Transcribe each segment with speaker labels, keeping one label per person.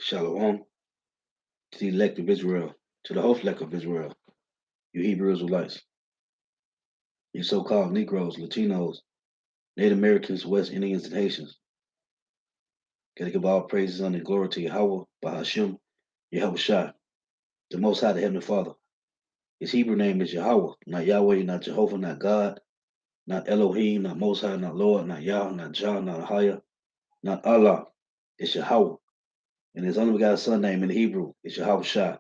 Speaker 1: Shalom to the elect of Israel, to the whole elect of Israel, you Hebrew Israelites, you so-called Negroes, Latinos, Native Americans, West Indians, and Haitians. Gotta give all praises and glory to Yahawah, Bahasham, Yahawashi, the Most High, the Heavenly Father. His Hebrew name is Yahawah, not Yahweh, not Jehovah, not God, not Elohim, not Most High, not Lord, not Yah, not Jah, not Ahia, not Allah. It's Yahawah. And his only begotten son name in Hebrew is Yahawashi.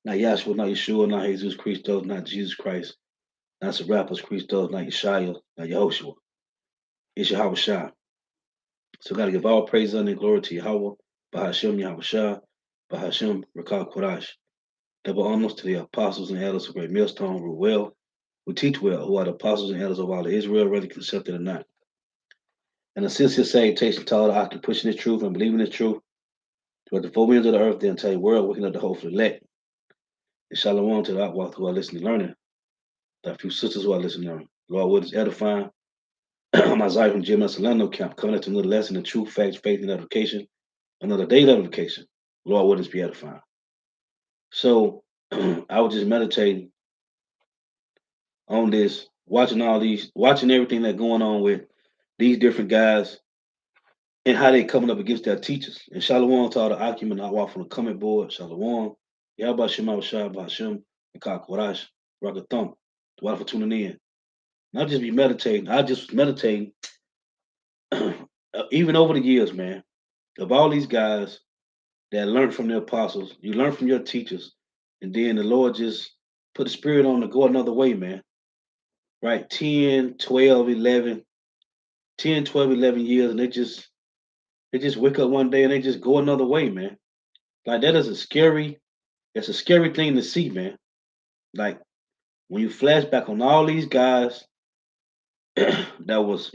Speaker 1: Not Yahshua, not Yeshua, not Jesus Christos, not Jesus Christ, not Serapis Christos, not Yeshua, not Yehoshua. It's Yahawashi. So gotta give all praise and glory to Yahawah, Bahasham, Yahawashi, Bahasham, Rakah Qadash. Double honors to the apostles and elders of Great Millstone who well, who teach well, who are the apostles and elders of all of Israel, whether accepted or not. And a sincere salutation to all the occupant pushing this truth and believing this truth, throughout the four winds of the earth, the entire world, waking up the whole elect. And shalom to the Hawad who are listening and learning. The few sisters who are listening and learning. Lord, what is edifying? I'm Isaiah from Jim Salando Camp, coming to another lesson in truth, facts, faith, and edification. Another day of edification. Lord, what is be edifying? So I was just meditating on this, watching watching everything that's going on with these different guys and how they coming up against their teachers. And shalom to all the Akim I walk from the comment board. Shalom. Yahawah Bahasham, and Qadash, Ragathum. For tuning in. And I just be meditating. I just was meditating, even over the years, man, of all these guys that learned from their apostles. You learn from your teachers, and then the Lord just put the spirit on to go another way, man. Right? 10, 12, 11, 10, 12, 11 years, and they just wake up one day and they just go another way, man. Like that's a scary thing to see, man. Like when you flash back on all these guys that was,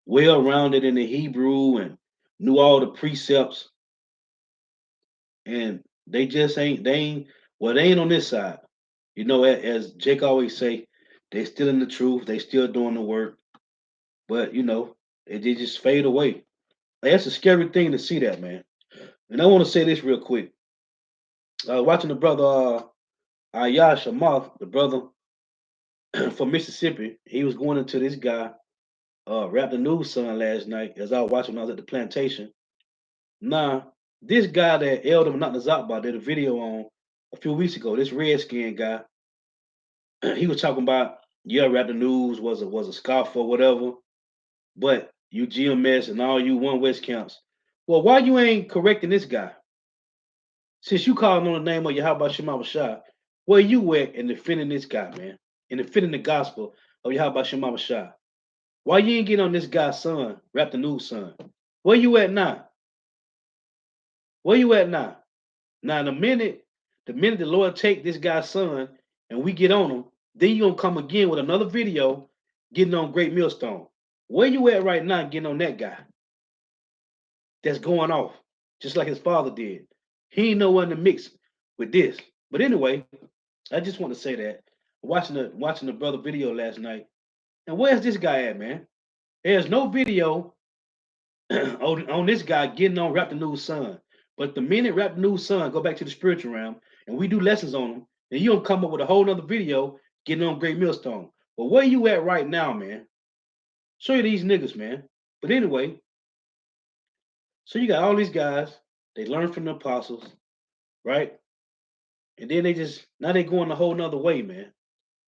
Speaker 1: well rounded in the Hebrew and knew all the precepts, and they ain't on this side. As Jake always say, they still in the truth, they still doing the work, but they just fade away. Like, that's a scary thing to see that, man. And I want to say this real quick. Watching the brother Ayash Amath, the brother from Mississippi, he was going into this guy, Rap the News Son last night as I was watching when I was at the plantation. Nah, this guy that Elder not Nazakba did a video on a few weeks ago, this redskin guy, he was talking about, yeah, Rap the News was a scoff or whatever, but you GMS and all you One West camps. Well, why you ain't correcting this guy? Since you calling on the name of Yahweh Shema Shah, where you at in defending this guy, man? In defending the gospel of Yahweh Shema Shah. Why you ain't getting on this guy's son, Rap the News son? Where you at now? Where you at now? Now the minute the Lord take this guy's son and we get on him, then you gonna come again with another video getting on Great Millstone. Where you at right now getting on that guy that's going off, just like his father did? He ain't no one to mix with this. But anyway, I just want to say that watching the brother video last night. And where's this guy at, man? There's no video on this guy getting on Rap the News Son. But the minute Rap the News Son go back to the spiritual realm and we do lessons on him, then you don't come up with a whole nother video getting on Great Millstone. But where you at right now, man? Show you these niggas, man. But anyway, so you got all these guys, they learn from the apostles, right? And then they going a whole nother way, man.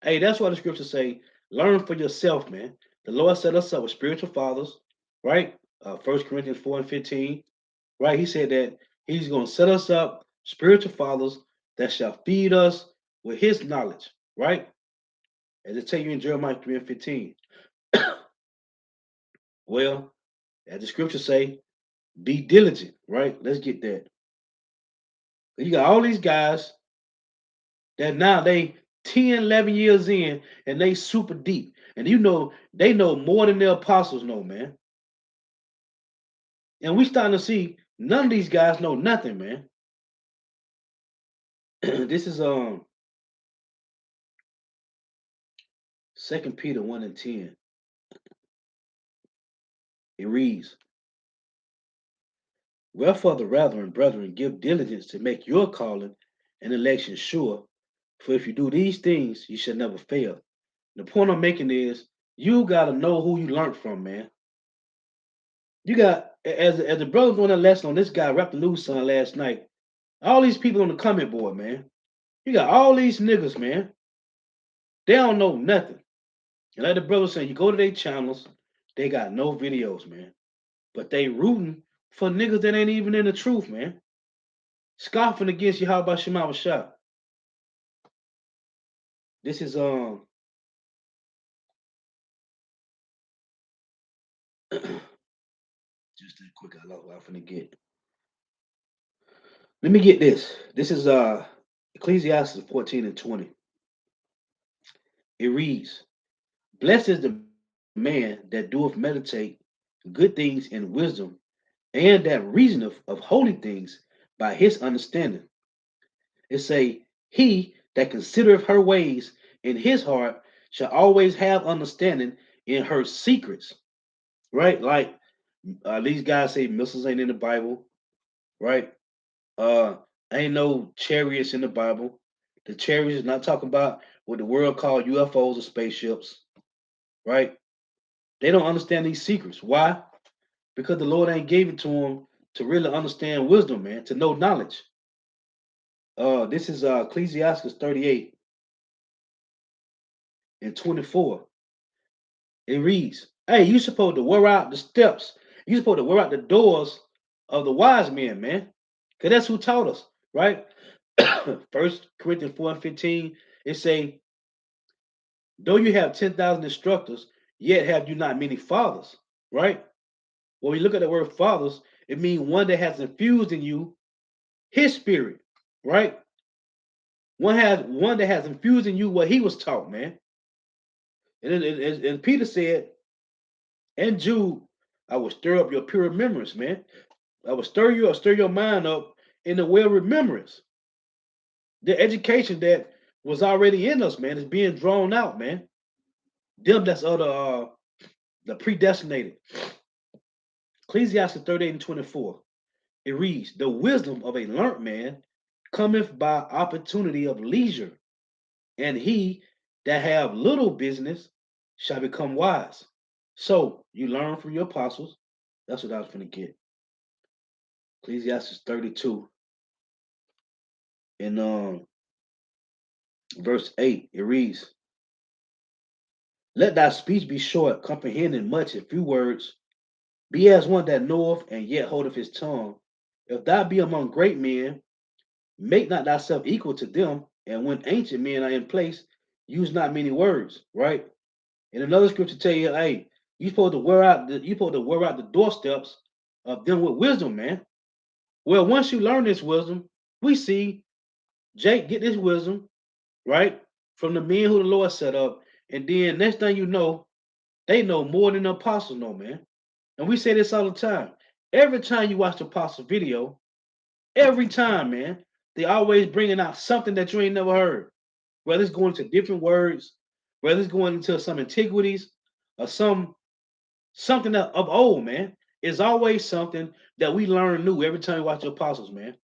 Speaker 1: Hey, that's why the scriptures say, learn for yourself, man. The Lord set us up with spiritual fathers, right? 1 Corinthians 4 and 15, right? He said that he's going to set us up spiritual fathers that shall feed us with his knowledge, right? As it tell you in Jeremiah 3 and 15. Well, as the scriptures say, be diligent, right? Let's get that. You got all these guys that now they 10, 11 years in and they super deep. And they know more than their apostles know, man. And we starting to see none of these guys know nothing, man. This is 2 Peter 1 and 10. It reads, Wherefore the rather, brethren, give diligence to make your calling and election sure. For if you do these things, you shall never fail. The point I'm making is you gotta know who you learned from, man. You got as the brother doing a lesson on this guy Rap the News Son last night. All these people on the comment board, man. You got all these niggas, man. They don't know nothing. And like the brother saying, you go to their channels, they got no videos, man. But they rooting for niggas that ain't even in the truth, man. Scoffing against Yahawashi. This is just that quick. I love. I'm finna get. Let me get this. This is Ecclesiastes 14 and 20. It reads, "Blessed is the man that doeth meditate good things in wisdom, and that reasoneth of holy things by his understanding." It say, "He that considereth her ways in his heart shall always have understanding in her secrets." Right? Like these guys say missiles ain't in the Bible, right? Uh, ain't no chariots in the Bible. The chariots is not talking about what the world called UFOs or spaceships, right? They don't understand these secrets. Why? Because the Lord ain't gave it to them to really understand wisdom, man, to know knowledge. This is Ecclesiastes 38 and 24. It reads, "Hey, you supposed to wear out the steps. You supposed to wear out the doors of the wise men, man. Because that's who taught us, right?" First Corinthians 4 and 15, it say, "Though you have 10,000 instructors, yet have you not many fathers," right? When we look at the word fathers, it means one that has infused in you his spirit, right? One that has infused in you what he was taught, man. And Peter said, "And Jude, I will stir up your pure remembrance, man. I will stir your mind up in the way of remembrance." The education that was already in us, man, is being drawn out, man. Them that's the predestinated. Ecclesiastes 38 and 24. It reads, "The wisdom of a learned man cometh by opportunity of leisure, and he that have little business shall become wise." So you learn from your apostles. That's what I was going to get. Ecclesiastes 32 in verse 8. It reads, "Let thy speech be short, comprehending much in few words. Be as one that knoweth and yet holdeth his tongue. If thou be among great men, make not thyself equal to them. And when ancient men are in place, use not many words." Right? And another scripture tell you, hey, you supposed to wear out the doorsteps of them with wisdom, man. Well, once you learn this wisdom, we see Jake get this wisdom, right? From the men who the Lord set up. And then next thing you know, they know more than the apostles know, man. And we say this all the time. Every time you watch the apostle video, every time, man, they always bringing out something that you ain't never heard. Whether it's going to different words, whether it's going into some antiquities or something of old, man. It's always something that we learn new every time we watch the apostles, man.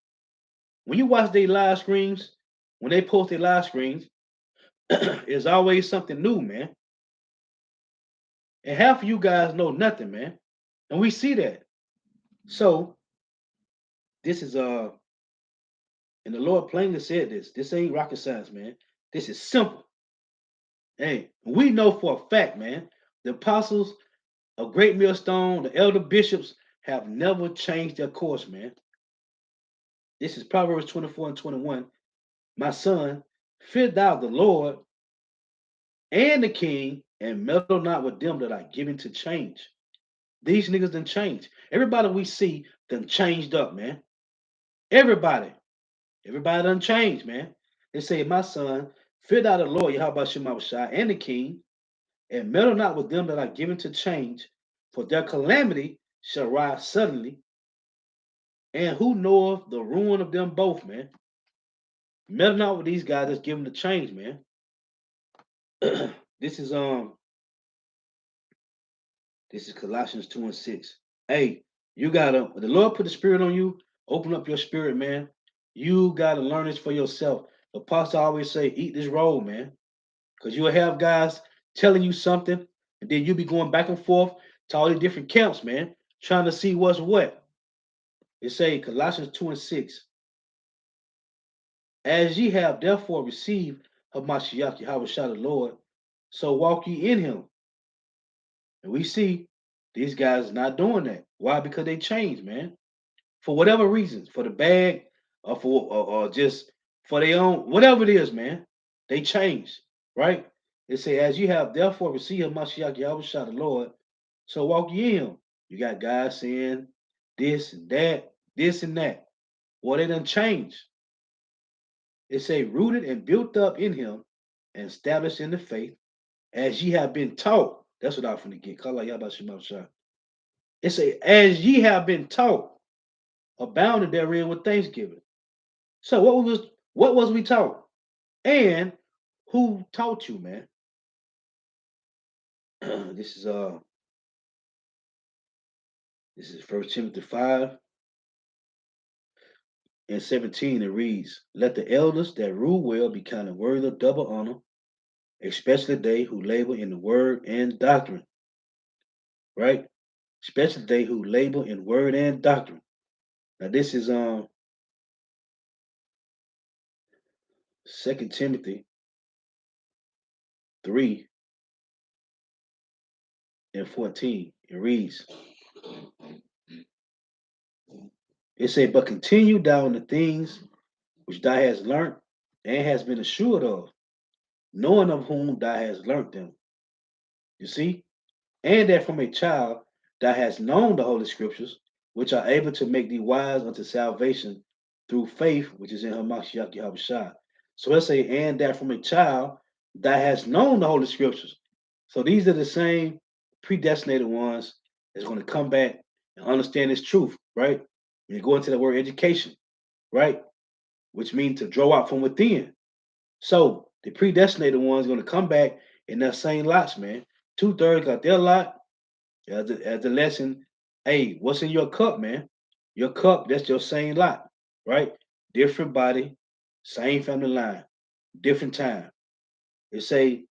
Speaker 1: When you watch their live streams, when they post their live streams, it's always something new, man. And half of you guys know nothing, man. And we see that. So this is and the Lord plainly said this. This ain't rocket science, man. This is simple. Hey, we know for a fact, man, the apostles of Great Millstone, the elder bishops have never changed their course, man. This is Proverbs 24 and 21. "My son, fear thou the Lord and the king, and meddle not with them that are given to change." These niggas done changed. Everybody we see done changed up, man. Everybody. Everybody done changed, man. They say, "My son, fear thou the Lord, Yahawashi, and the king, and meddle not with them that are given to change, for their calamity shall rise suddenly. And who knoweth the ruin of them both, man?" Meddle not with these guys that's given to change, man. this is um this is Colossians 2 and 6. Hey, You gotta, the Lord put the spirit on you, open up your spirit, man. You gotta learn this for yourself. The apostle always say, eat this roll, man. Because you'll have guys telling you something, and then you'll be going back and forth to all these different camps, man, trying to see what's what. It say Colossians 2 and 6. As ye have therefore received Hamashiach Yahawashi the Lord, so walk ye in him. And we see these guys not doing that. Why? Because they changed, man. For whatever reasons, for the bag, or just for their own, whatever it is, man. They changed, right? It say, as you have therefore received Hamashiach Yahawashi the Lord, so walk ye in him. You got guys saying this and that, this and that. Well, they done changed. It say, rooted and built up in him and established in the faith, as ye have been taught. That's what I'm finna get. Kala Yabashimabashah. It say, as ye have been taught, abounded therein with thanksgiving. So what was we taught? And who taught you, man? this is uh this is First Timothy 5 and 17. It reads, let the elders that rule well be counted worthy of double honor, especially they who labor in the word and doctrine. Right? Especially they who labor in word and doctrine. Now this is 2 Timothy 3 and 14. It reads, it said, but continue down the things which thou hast learnt and hast been assured of, knowing of whom thou hast learnt them. You see? And that from a child thou hast known the Holy Scriptures, which are able to make thee wise unto salvation through faith, which is in Hamashiach Yahawashi. So let's say, and that from a child thou hast known the Holy Scriptures. So these are the same predestinated ones that's going to come back and understand this truth, right? When you go into the word education, right? Which means to draw out from within. So the predestinated one's going to come back in that same lots, man. 2/3 got their lot as the lesson. Hey, what's in your cup, man? Your cup, that's your same lot, right? Different body, same family line, different time. It say,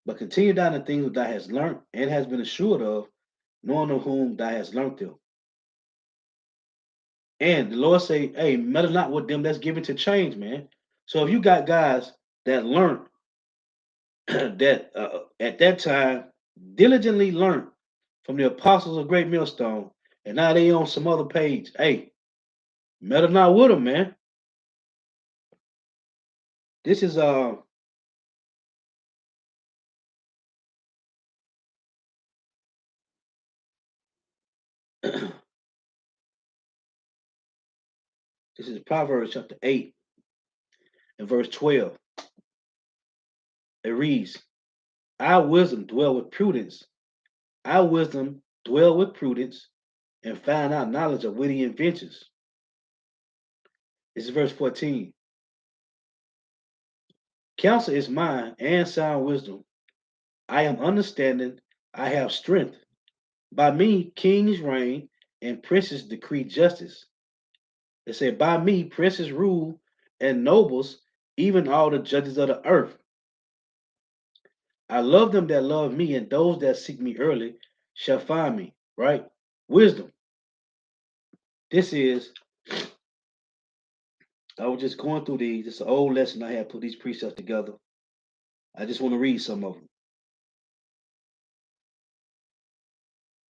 Speaker 1: but continue down the things that thou hast learned and has been assured of, knowing of whom thou hast learned them. And the Lord say, hey, meddle not with them that's given to change, man. So if you got guys that learn that at that time diligently learned from the apostles of Great Millstone, and now they on some other page. Hey, meddle not with them, man. This is this is Proverbs chapter 8 and verse 12. It reads, "Our wisdom dwell with prudence. Our wisdom dwell with prudence, and find out knowledge of witty inventions." This is verse 14. "Counsel is mine, and sound wisdom. I am understanding. I have strength. By me kings reign, and princes decree justice." It said, "By me princes rule, and nobles, even all the judges of the earth. I love them that love me, and those that seek me early shall find me." Right? Wisdom. This is, I was just going through these. It's an old lesson I had put these precepts together. I just want to read some of them.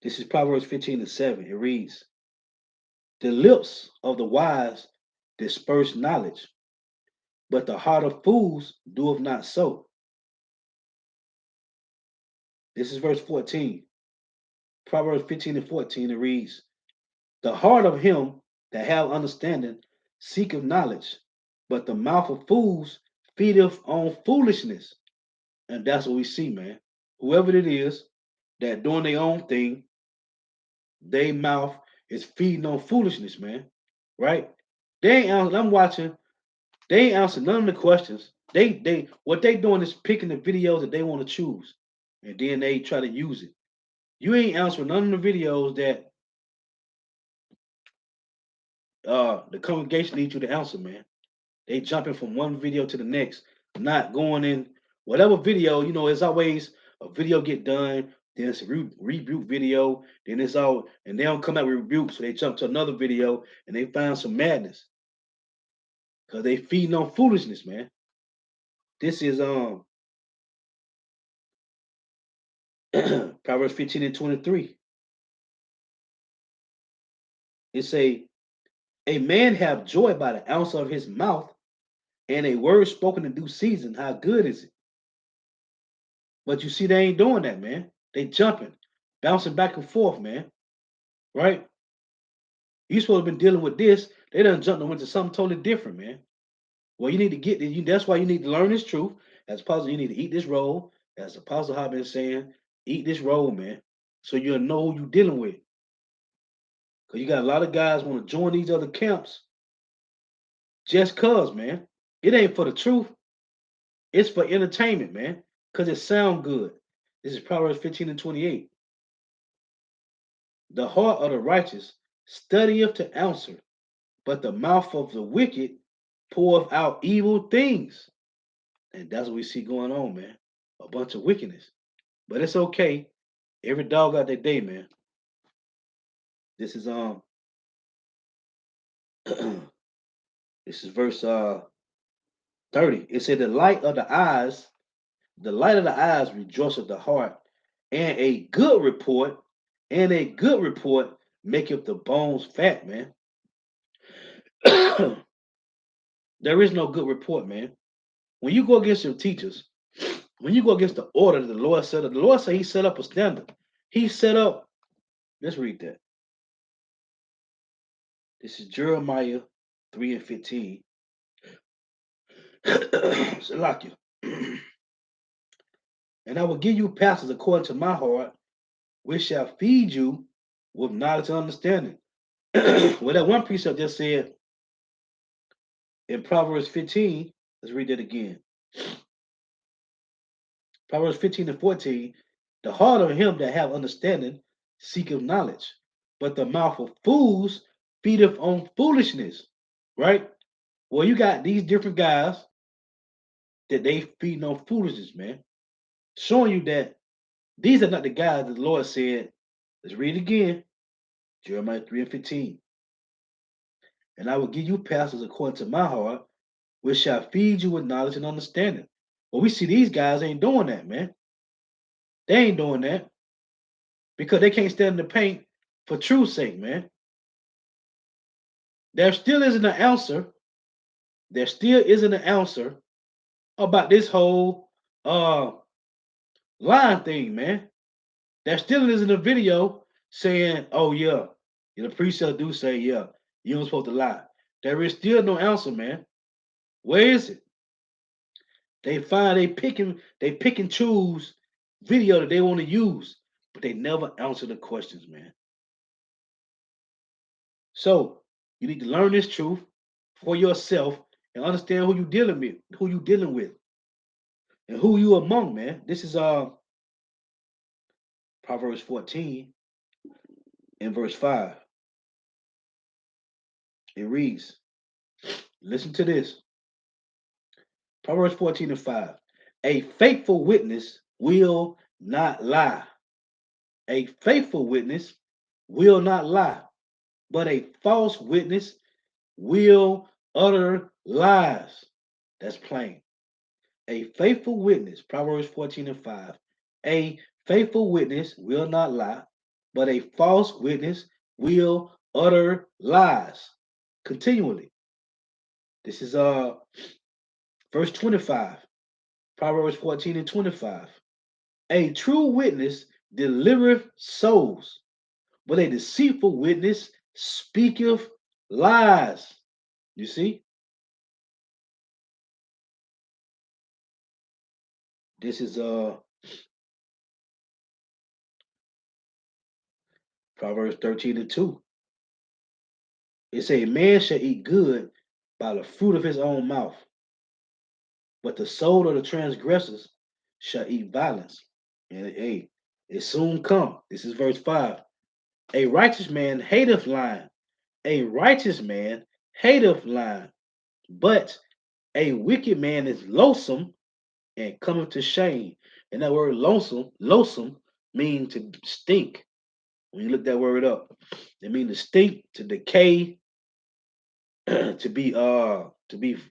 Speaker 1: This is Proverbs 15 and 7. It reads, "The lips of the wise disperse knowledge, but the heart of fools doeth not so." This is verse 14. Proverbs 15 and 14. It reads, "The heart of him that have understanding seeketh knowledge, but the mouth of fools feedeth on foolishness." And that's what we see, man. Whoever it is that doing their own thing, their mouth is feeding on foolishness, man. Right? They ain't answer, I'm watching, they ain't answer none of the questions. They what they doing is picking the videos that they want to choose. And then they try to use it. You ain't answering none of the videos that the congregation needs you to answer, man. They jumping from one video to the next, not going in whatever video. It's always a video get done, then it's a rebuke video, then it's all, and they don't come out with rebuke, so they jump to another video and they find some madness because they feeding on foolishness, man. This is Proverbs 15 and 23. It say, a man have joy by the ounce of his mouth, and a word spoken in due season. How good is it? But you see, they ain't doing that, man. They jumping, bouncing back and forth, man. Right? You supposed to been dealing with this. They done jumped and went to something totally different, man. Well, you need to get you. That's why you need to learn this truth. As apostle, you need to eat this roll. As Apostle Hawad been saying, eat this roll, man. So you'll know who you dealing with. Because you got a lot of guys want to join these other camps just cause, man. It ain't for the truth. It's for entertainment, man. Because it sound good. This is Proverbs 15 and 28. The heart of the righteous studieth to answer, but the mouth of the wicked poureth out evil things. And that's what we see going on, man. A bunch of wickedness. But it's okay. Every dog got their day, man. This is this is verse 30. It said the light of the eyes rejoiceth the heart, and a good report, maketh the bones fat, man. There is no good report, man. When you go against your teachers, when you go against the order that the Lord said he set up a standard. He set up, let's read that. This is Jeremiah 3 and 15. Salakia. And I will give you pastors according to my heart, which shall feed you with knowledge and understanding. Well, that one precept just said in Proverbs 15, let's read that again. Proverbs 15 and 14, the heart of him that have understanding seeketh knowledge, but the mouth of fools feedeth on foolishness. Right? Well, you got these different guys that they feeding on foolishness, man. Showing you that these are not the guys that the Lord said. Let's read it again. Jeremiah 3 and 15. And I will give you pastors according to my heart, which shall feed you with knowledge and understanding. Well, we see these guys ain't doing that, man. They ain't doing that because they can't stand in the paint for truth's sake, man. There still isn't an answer. There still isn't an answer about this whole line thing, man. There still isn't a video saying, oh yeah, the precept do say, yeah, you don't supposed to lie. There is still no answer, man. Where is it? They pick and choose video that they want to use, but they never answer the questions, man. So you need to learn this truth for yourself and understand who you dealing with, and who you among, man. This is Proverbs 14 and verse 5. It reads, listen to this. Proverbs 14 and 5. A faithful witness will not lie. A faithful witness will not lie, but a false witness will utter lies. That's plain. A faithful witness, Proverbs 14 and 5. A faithful witness will not lie, but a false witness will utter lies continually. This is verse 25. Proverbs 14 and 25. A true witness delivereth souls, but a deceitful witness speaketh lies. You see? This is Proverbs 13 and 2. It say, man shall eat good by the fruit of his own mouth, but the soul of the transgressors shall eat violence. And hey, It soon come. This is verse 5. A righteous man hateth lying. A righteous man hateth lying. But a wicked man is loathsome and cometh to shame. And that word loathsome means to stink. When you look that word up, it means to stink, to decay, to be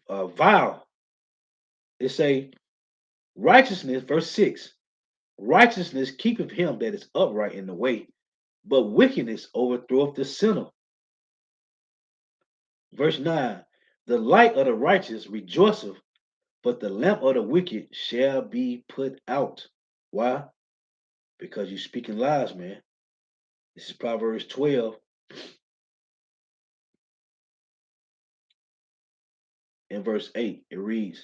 Speaker 1: vile. It say righteousness, verse 6. Righteousness keepeth him that is upright in the way, but wickedness overthroweth the sinner. Verse 9. The light of the righteous rejoiceth, but the lamp of the wicked shall be put out. Why? Because you speaking lies, man. This is Proverbs 12 and verse 8. It reads,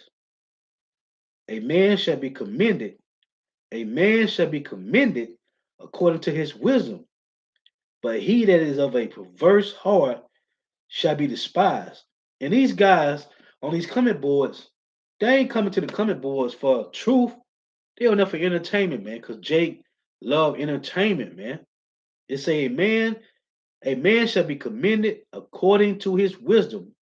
Speaker 1: A man shall be commended, a man shall be commended according to his wisdom, but he that is of a perverse heart shall be despised. And these guys on these comment boards, they ain't coming to the comment boards for truth. They on there for entertainment, man, because Jake love entertainment, man. It say a man shall be commended according to his wisdom,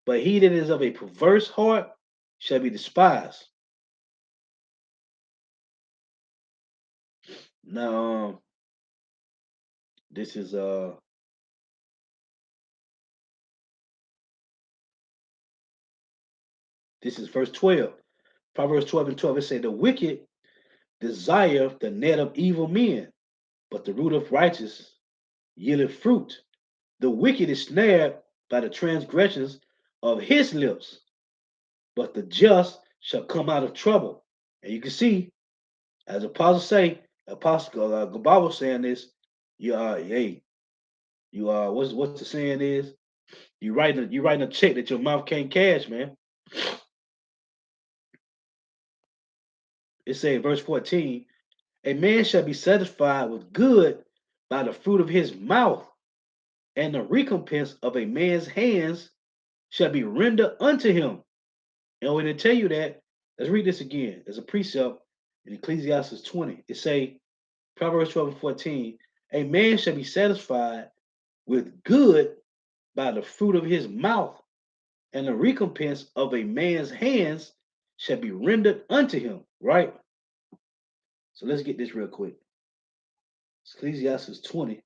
Speaker 1: but he that is of a perverse heart shall be despised. Now, this is verse 12. Proverbs 12 and 12. It say the wicked desire the net of evil men, but the root of righteous yieldeth fruit. The wicked is snared by the transgressions of his lips, but the just shall come out of trouble. And you can see, as Apostle say, Apostle Gabal was saying this. Hey, what's the saying is? You writing a check that your mouth can't cash, man. It say in verse 14, a man shall be satisfied with good by the fruit of his mouth, and the recompense of a man's hands shall be rendered unto him. And when they tell you that, let's read this again. There's a precept in Ecclesiastes 20. It say, Proverbs 12 and 14, a man shall be satisfied with good by the fruit of his mouth, and the recompense of a man's hands shall be rendered unto him. Right? So let's get this real quick. Ecclesiastes 20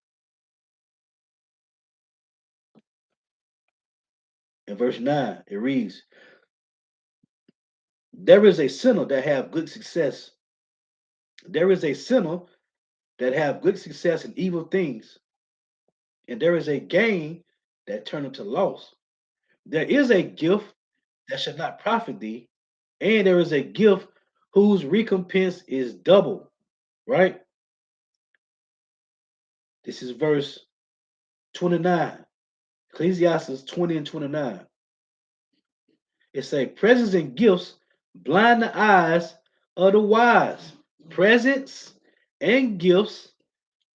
Speaker 1: and verse 9. It reads, there is a sinner that have good success. There is a sinner that have good success in evil things, and there is a gain that turneth to loss. There is a gift that shall not profit thee, and there is a gift whose recompense is double. Right? This is verse 29. Ecclesiastes 20 and 29. It say, presents and gifts blind the eyes of the wise. Presents and gifts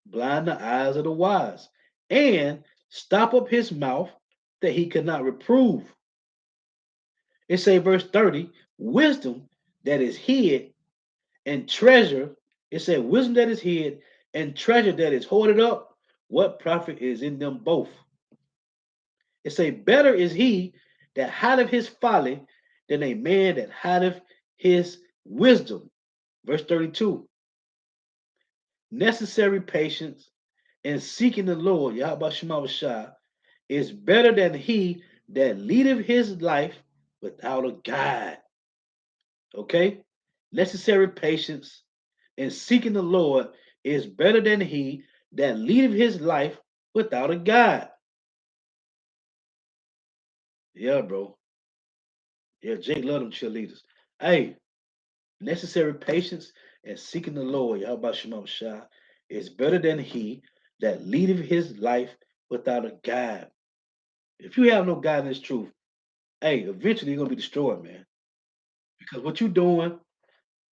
Speaker 1: blind the eyes of the wise, and stop up his mouth that he cannot reprove. It say verse 30, wisdom that is hid and treasure. It said wisdom that is hid and treasure that is hoarded up. What profit is in them both? It say better is he that hideth his folly than a man that hideth his wisdom. Verse 32, necessary patience and seeking the Lord, Yahawashi, is better than he that leadeth his life without a guide. Okay? Necessary patience and seeking the Lord is better than he that leadeth his life without a guide. Yeah, bro. Yeah, Jake love them cheerleaders. Hey, necessary patience and seeking the Lord, Yahawashi, is better than he that leadeth his life without a guide. If you have no guide in this truth, hey, eventually you're gonna be destroyed, man. Because what you're doing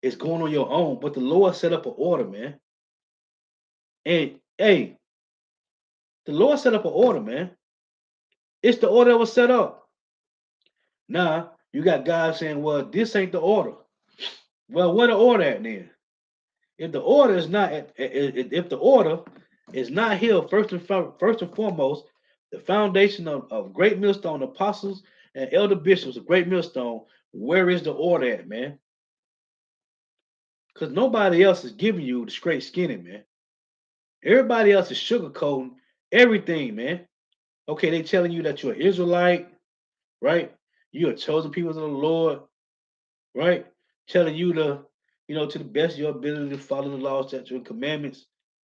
Speaker 1: is going on your own, but the Lord set up an order, man. And hey, the Lord set up an order, man. It's the order that was set up. Now you got guys saying, "Well, this ain't the order." Well, what the order at then? If the order is not, if the order is not here, first and foremost, the foundation of great millstone apostles and elder bishops of great millstone, where is the order at, man? Because nobody else is giving you the straight skinny, man. Everybody else is sugarcoating everything, man. Okay, they telling you that you're an Israelite, right? You're a chosen people of the Lord, right? Telling you to, to the best of your ability to follow the laws, statutes, and commandments,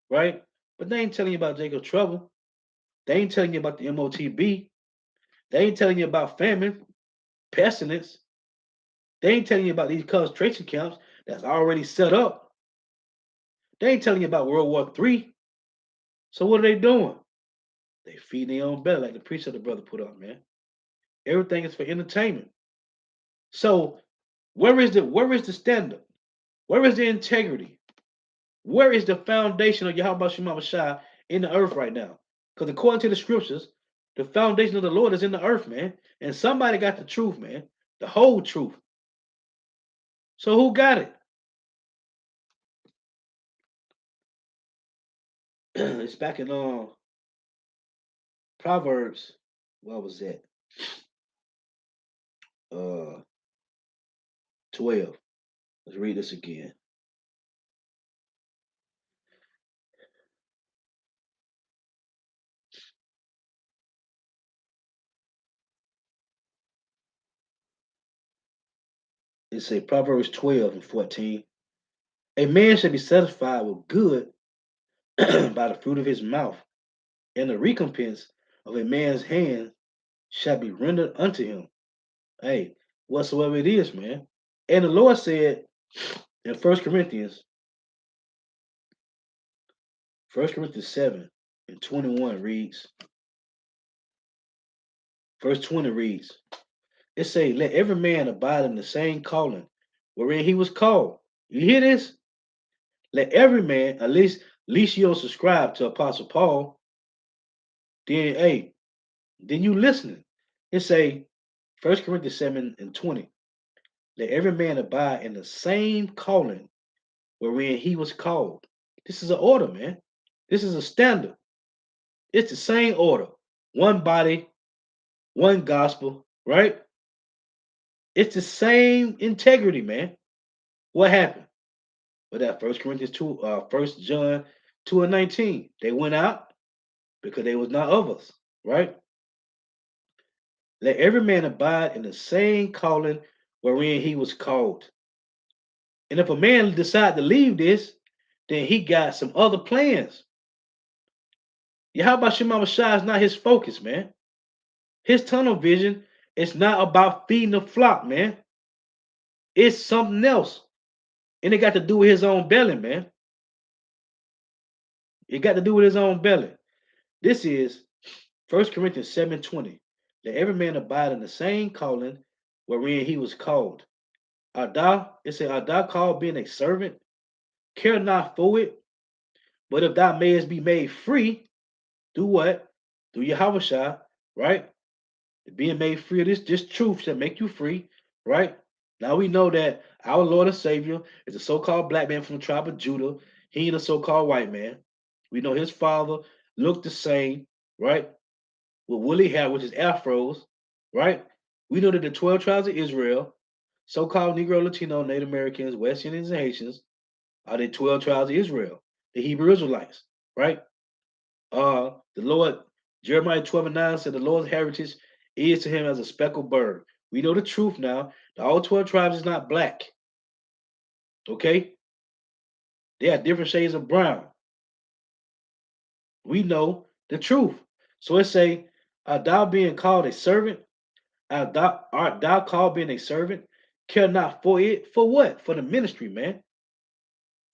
Speaker 1: right? But they ain't telling you about Jacob's trouble. They ain't telling you about the MOTB. They ain't telling you about famine, pestilence. They ain't telling you about these concentration camps that's already set up. They ain't telling you about World War III. So what are they doing? They feed their own belly, like the preacher the brother put up, man. Everything is for entertainment. So where is the standard? Where is the integrity? Where is the foundation of Yahawashi in the earth right now? Because according to the scriptures, the foundation of the Lord is in the earth, man. And somebody got the truth, man. The whole truth. So who got it? It's back in Proverbs. What was that? 12. Let's read this again. It say Proverbs 12 and 14. A man shall be satisfied with good by the fruit of his mouth, and the recompense of a man's hand shall be rendered unto him. Hey, whatsoever it is, man. And the Lord said in First Corinthians 7 and 21 reads, verse 20 reads, it say, let every man abide in the same calling wherein he was called. You hear this? Let every man, at least you don't subscribe to Apostle Paul, then hey, then you listening. It say First Corinthians 7 and 20. Let every man abide in the same calling wherein he was called. This is an order, man. This is a standard. It's the same order. One body, one gospel, right? It's the same integrity, man. What happened? With that First Corinthians 2, First John 2 and 19. They went out because they was not of us, right? Let every man abide in the same calling wherein he was called. And if a man decide to leave this, then he got some other plans. Yahweh Shema Shai is not his focus, man. His tunnel vision is not about feeding the flock, man. It's something else. And it got to do with his own belly, man. It got to do with his own belly. This is First Corinthians 7:20. Let every man abide in the same calling wherein he was called. It said, art thou called being a servant? Care not for it, but if thou mayest be made free, do what? Do Yahawashi, right? Being made free of this truth shall make you free, right? Now we know that our Lord and Savior is a so-called black man from the tribe of Judah. He ain't a so-called white man. We know his father looked the same, right? With woolly hair, which is afros, right? We know that the 12 tribes of Israel, so-called Negro, Latino, Native Americans, West Indians, and Haitians, are the 12 tribes of Israel, the Hebrew Israelites, right? The Lord, Jeremiah 12 and 9 said, the Lord's heritage is to him as a speckled bird. We know the truth now. The all 12 tribes is not black. Okay? They have different shades of brown. We know the truth. So it say, art thou being called a servant? Art thou called being a servant? Care not for it. For what? For the ministry, man.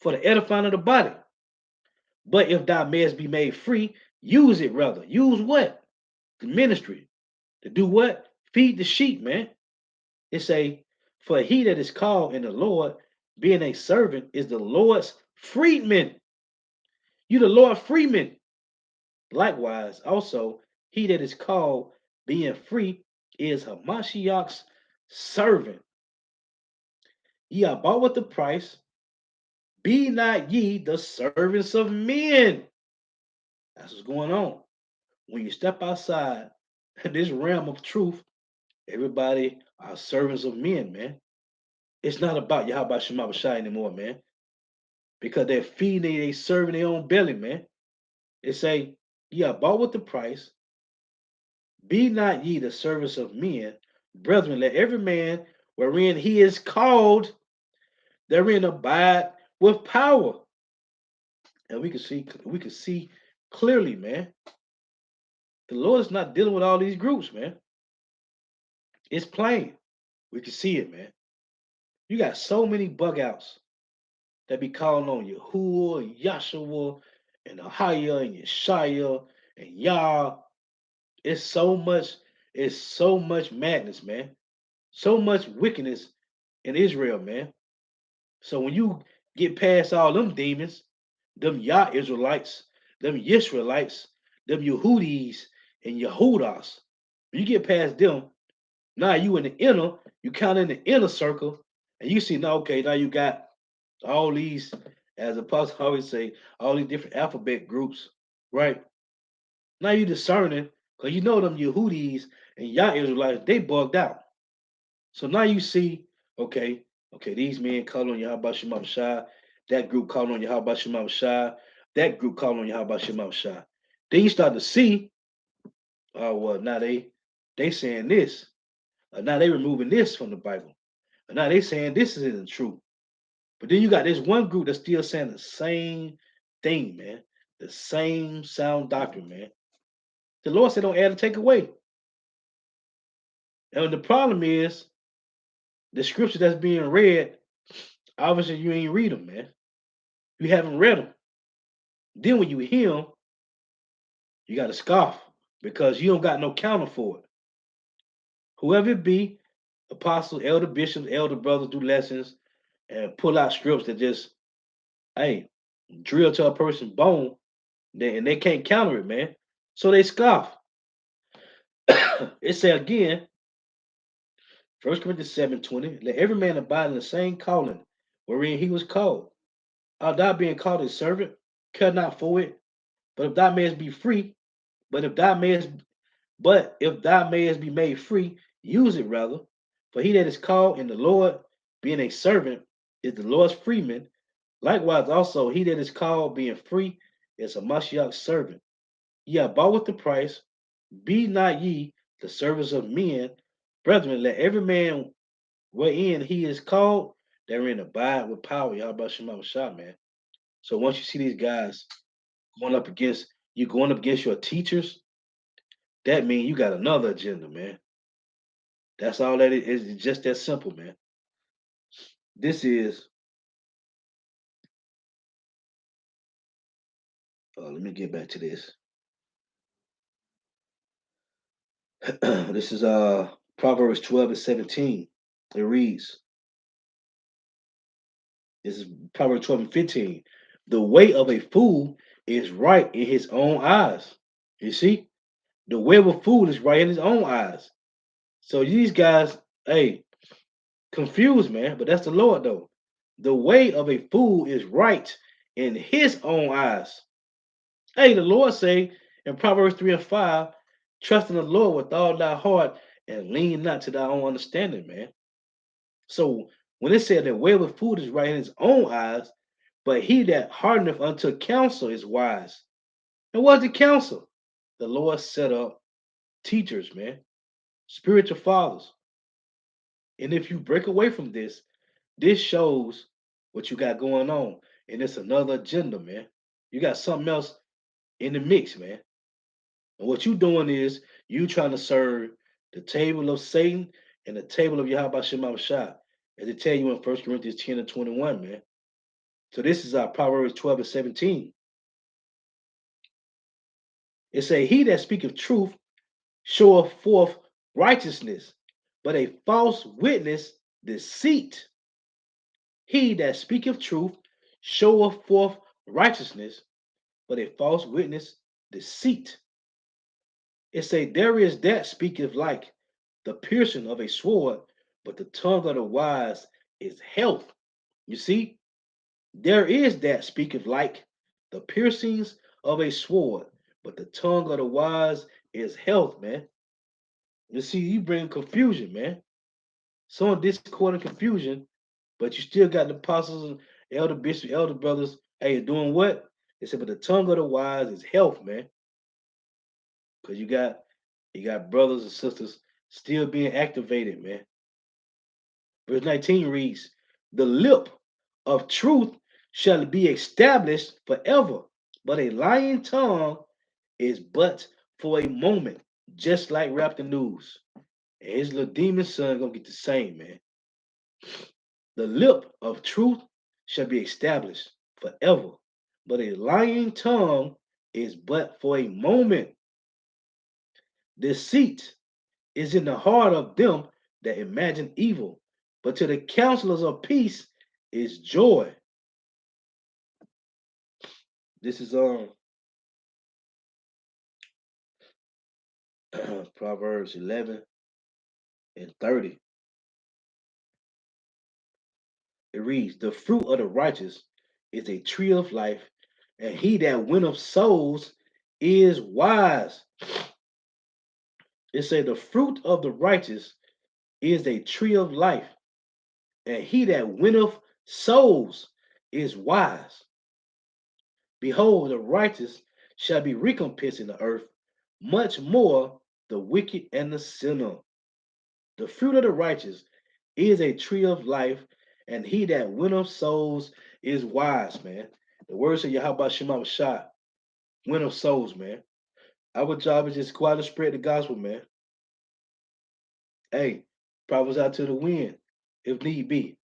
Speaker 1: For the edifying of the body. But if thou mayest be made free, use it rather. Use what? The ministry. To do what? Feed the sheep, man. It say, for he that is called in the Lord, being a servant, is the Lord's freedman. You the Lord freedman. Likewise, also, he that is called being free is Hamashiach's servant. Ye are bought with the price. Be not ye the servants of men. That's what's going on. When you step outside this realm of truth, everybody are servants of men, man. It's not about Yahawah Shema Shai anymore, man. Because they're feeding, they serving their own belly, man. It say, yeah, bought with the price. Be not ye the servants of men, brethren. Let every man wherein he is called, therein abide with power. And we can see clearly, man. The Lord is not dealing with all these groups, man. It's plain. We can see it, man. You got so many bug outs that be calling on Yahuwah, and Yahshua, and Ahaya, and Yeshaya, and Yah. It's so much, it's so much madness, man. So much wickedness in Israel, man. So when you get past all them demons, them Yah Israelites, them Yisraelites, them Yehudis and Yehudas, when you get past them, now you in the inner, you count in the inner circle, and you see now, okay, now you got all these, as Apostle always say, all these different alphabet groups, right? Now you discerning, because you know them Yehudis and Yah Israelites, they bugged out. So now you see, okay, okay, these men call on Yahweh Shema Shai, that group call on Yahweh Shema Shai, that group call on Yahweh Shema Shai. Then you start to see, oh well, now they saying this, now they removing this from the Bible, and now they saying this isn't true. But then you got this one group that's still saying the same thing, man, the same sound doctrine, man. The Lord said, don't add or take away. And the problem is the scripture that's being read. Obviously, you ain't read them, man. You haven't read them. Then when you hear them, you got to scoff because you don't got no counter for it. Whoever it be, apostles, elder bishops, elder brothers do lessons and pull out scripts that just, hey, drill to a person's bone, and they can't counter it, man. So they scoff. It say again, 1 Corinthians 7:20, let every man abide in the same calling wherein he was called. Art thou being called a servant? Care not for it. But if thou mayest be free, but if thou mayest be made free, use it rather. For he that is called in the Lord, being a servant, is the Lord's freeman. Likewise, also he that is called being free is a Mashiach's servant. Ye are bought with the price. Be not ye the servants of men. Brethren, let every man wherein he is called, therein abide with power. Y'all about Shema Shah, man. So once you see these guys going up against your teachers, that means you got another agenda, man. That's all that it is. It's just that simple, man. This is, let me get back to this. This is Proverbs 12 and 17. It reads, this is Proverbs 12 and 15. The way of a fool is right in his own eyes. You see? The way of a fool is right in his own eyes. So these guys, hey, confused, man, but that's the Lord, though. The way of a fool is right in his own eyes. Hey, the Lord say in Proverbs 3 and 5, trust in the Lord with all thy heart and lean not to thy own understanding, man. So when it said that way of a fool is right in his own eyes, but he that hardeneth unto counsel is wise. And what's the counsel? The Lord set up teachers, man, spiritual fathers. And if you break away from this shows what you got going on. And it's another agenda, man. You got something else in the mix, man. And what you doing is you trying to serve the table of Satan and the table of Yahweh Shema Shah. As it tell you in 1 Corinthians 10 and 21, man. So this is our Proverbs 12 and 17. It say, he that speaketh truth showeth forth righteousness, but a false witness deceit. He that speaketh truth showeth forth righteousness, but a false witness deceit. It say, there is that speaketh like the piercing of a sword, but the tongue of the wise is health. You see? There is that speaketh like the piercings of a sword, but the tongue of the wise is health, man. You see, you bring confusion, man. Some discord and confusion, but you still got the apostles and elder bishops, elder brothers. Hey, doing what? They said, but the tongue of the wise is health, man. Because you got brothers and sisters still being activated, man. Verse 19 reads, the lip of truth shall be established forever, but a lying tongue is but for a moment, just like Raptor News. And his little demon son gonna get the same, man. The lip of truth shall be established forever, but a lying tongue is but for a moment. Deceit is in the heart of them that imagine evil, but to the counselors of peace is joy. This is Proverbs 11 and 30. It reads, the fruit of the righteous is a tree of life, and he that winneth souls is wise. It say the fruit of the righteous is a tree of life, and he that winneth souls is wise. Behold, the righteous shall be recompensed in the earth, much more the wicked and the sinner. The fruit of the righteous is a tree of life, and he that winneth souls is wise, man. The words of Yahawah Shema Shah, winneth souls, man. Our job is just go out and spread the gospel, man. Hey, prophets out to the wind, if need be.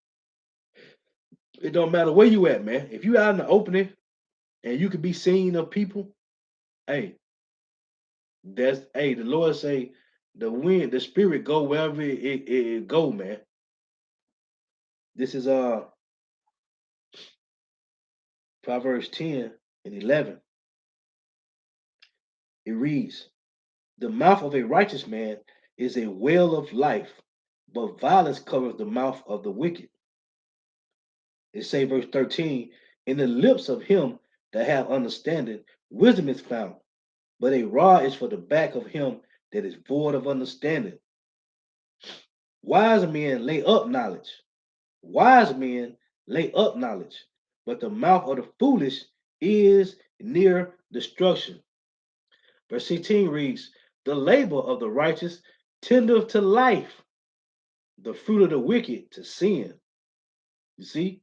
Speaker 1: It don't matter where you at, man. If you out in the opening and you can be seen of people, hey, the Lord say the wind, the spirit go wherever it go, man. This is Proverbs 10 and 11. It reads, the mouth of a righteous man is a well of life, but violence covers the mouth of the wicked. It say verse 13, in the lips of him that have understanding, wisdom is found, but a rod is for the back of him that is void of understanding. Wise men lay up knowledge. Wise men lay up knowledge, but the mouth of the foolish is near destruction. Verse 16 reads, the labor of the righteous tendeth to life, the fruit of the wicked to sin. You see?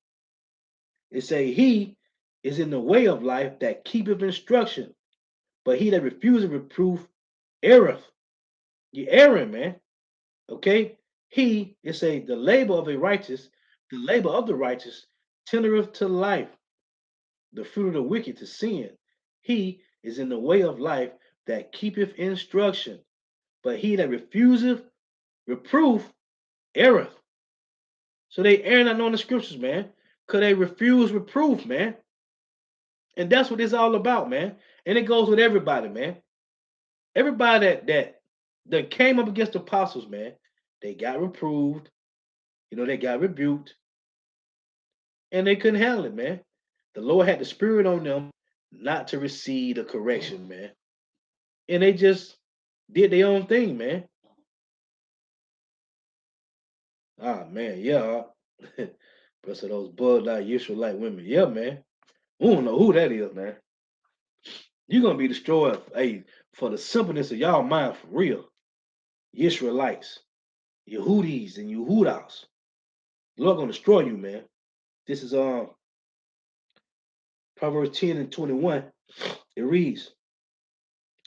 Speaker 1: It say he is in the way of life that keepeth instruction, but he that refuseth reproof erreth. You erring, man. Okay? He, it say, the labor of the righteous tendereth to life, the fruit of the wicked to sin. He is in the way of life that keepeth instruction, but he that refuseth reproof erreth. So they err not knowing the scriptures, man, because they refuse reproof, man. And that's what it's all about, man. And it goes with everybody, man. Everybody that came up against the apostles, man, they got reproved, they got rebuked, and they couldn't handle it, man. The Lord had the spirit on them not to receive the correction, man. And they just did their own thing, man. Ah, man, yeah. Rest of those Bud Light Israelite women. Yeah, man. We don't know who that is, man. You're gonna be destroyed, hey, for the simpleness of y'all mind for real. Israelites, Yehudis and Yehudas. The Lord gonna destroy you, man. This is Proverbs 10 and 21. It reads,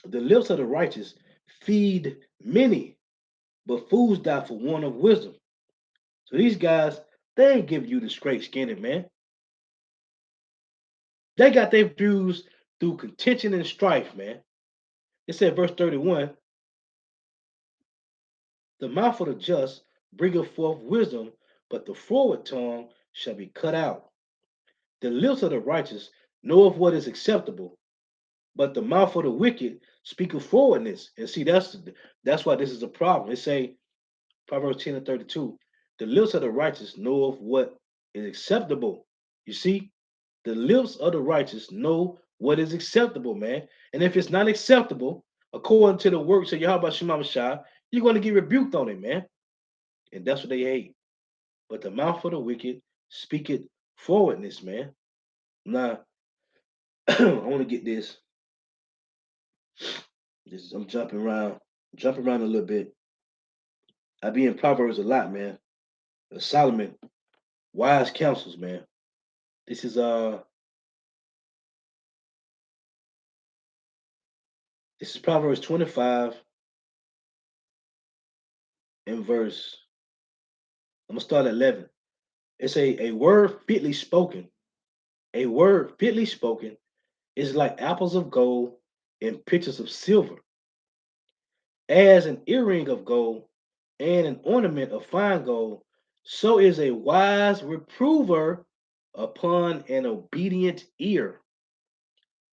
Speaker 1: the lips of the righteous feed many, but fools die for want of wisdom. So these guys, they ain't giving you the straight skinny, man. They got their views through contention and strife, man. It said, verse 31, the mouth of the just bringeth forth wisdom, but the forward tongue shall be cut out. The lips of the righteous know of what is acceptable, but the mouth of the wicked speaketh forwardness. And see, that's why this is a problem. It say, Proverbs 10 and 32, the lips of the righteous know of what is acceptable. You see? The lips of the righteous know what is acceptable, man. And if it's not acceptable, according to the works of Yahweh Shema Shah, you're going to get rebuked on it, man. And that's what they hate. But the mouth of the wicked speaketh forwardness, man. Now, I want to get this. I'm jumping around a little bit. I be in Proverbs a lot, man. Solomon, wise counsels, man. This is Proverbs 25 and verse. I'm gonna start at 11. It's a word fitly spoken. A word fitly spoken is like apples of gold and pitchers of silver, as an earring of gold and an ornament of fine gold. So is a wise reprover upon an obedient ear.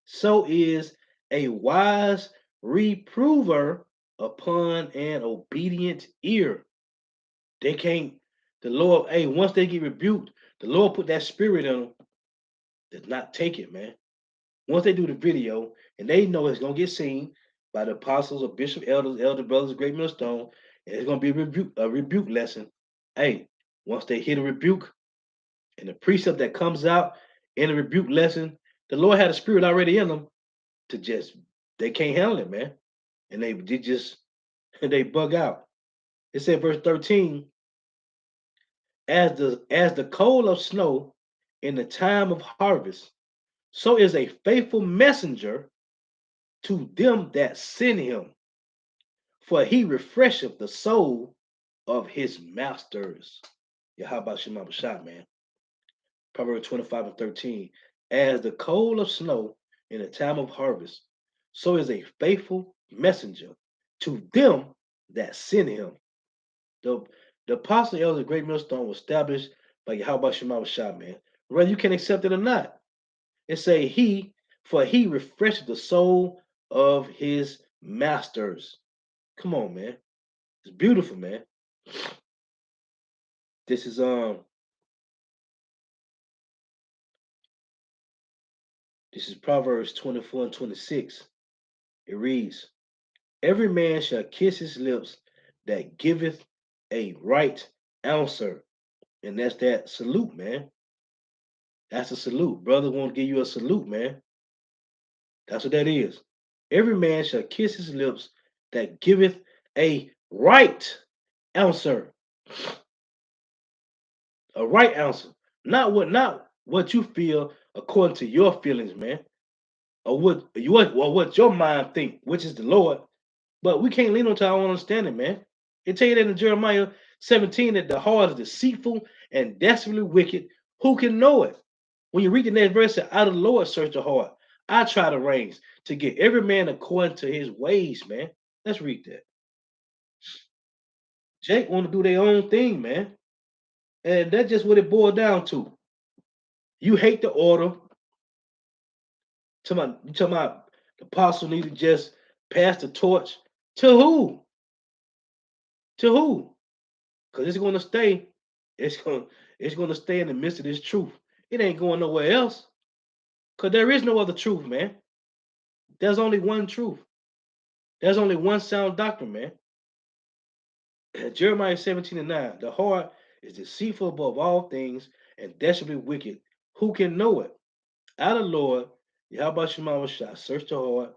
Speaker 1: So is a wise reprover upon an obedient ear. They can't, the Lord, hey, once they get rebuked, the Lord put that spirit in them, does not take it, man. Once they do the video and they know it's going to get seen by the apostles or bishop, elders, elder brothers, great millstone, and it's going to be a rebuke lesson. Hey, once they hear the rebuke and the precept that comes out in the rebuke lesson, the Lord had a spirit already in them to just, they can't handle it, man. And they just, they bug out. It said, verse 13, as the coal of snow in the time of harvest, so is a faithful messenger to them that send him, for he refresheth the soul of his masters. Yahawah Shema Bashah, man. Proverbs 25 and 13. As the coal of snow in the time of harvest, so is a faithful messenger to them that send him. The, the apostle elder great millstone was established by Yahawah Shema Bashah, man. Whether you can accept it or not. It say for he refreshed the soul of his masters. Come on, man. It's beautiful, man. This is Proverbs 24 and 26. It reads, every man shall kiss his lips that giveth a right answer. And that's that salute, man. That's a salute. Brother won't give you a salute, man. That's what that is. Every man shall kiss his lips that giveth a right answer. A right answer. Not what you feel according to your feelings, man. Or what your mind think, which is the Lord. But we can't lean on to our own understanding, man. It tell you that in Jeremiah 17 that the heart is deceitful and desperately wicked. Who can know it? When you read the next verse, out of the Lord search the heart. I try the reins to get every man according to his ways, man. Let's read that. Jake want to do their own thing, man. And that's just what it boiled down to. You hate the order. You talking about the apostle need to just pass the torch to who? To who? Because it's going to stay. It's going to stay in the midst of this truth. It ain't going nowhere else. Because there is no other truth, man. There's only one truth. There's only one sound doctrine, man. Jeremiah 17 and 9. The heart is deceitful above all things and desperately wicked. Who can know it? Out of Lord, Yahweh Shema shall search the heart.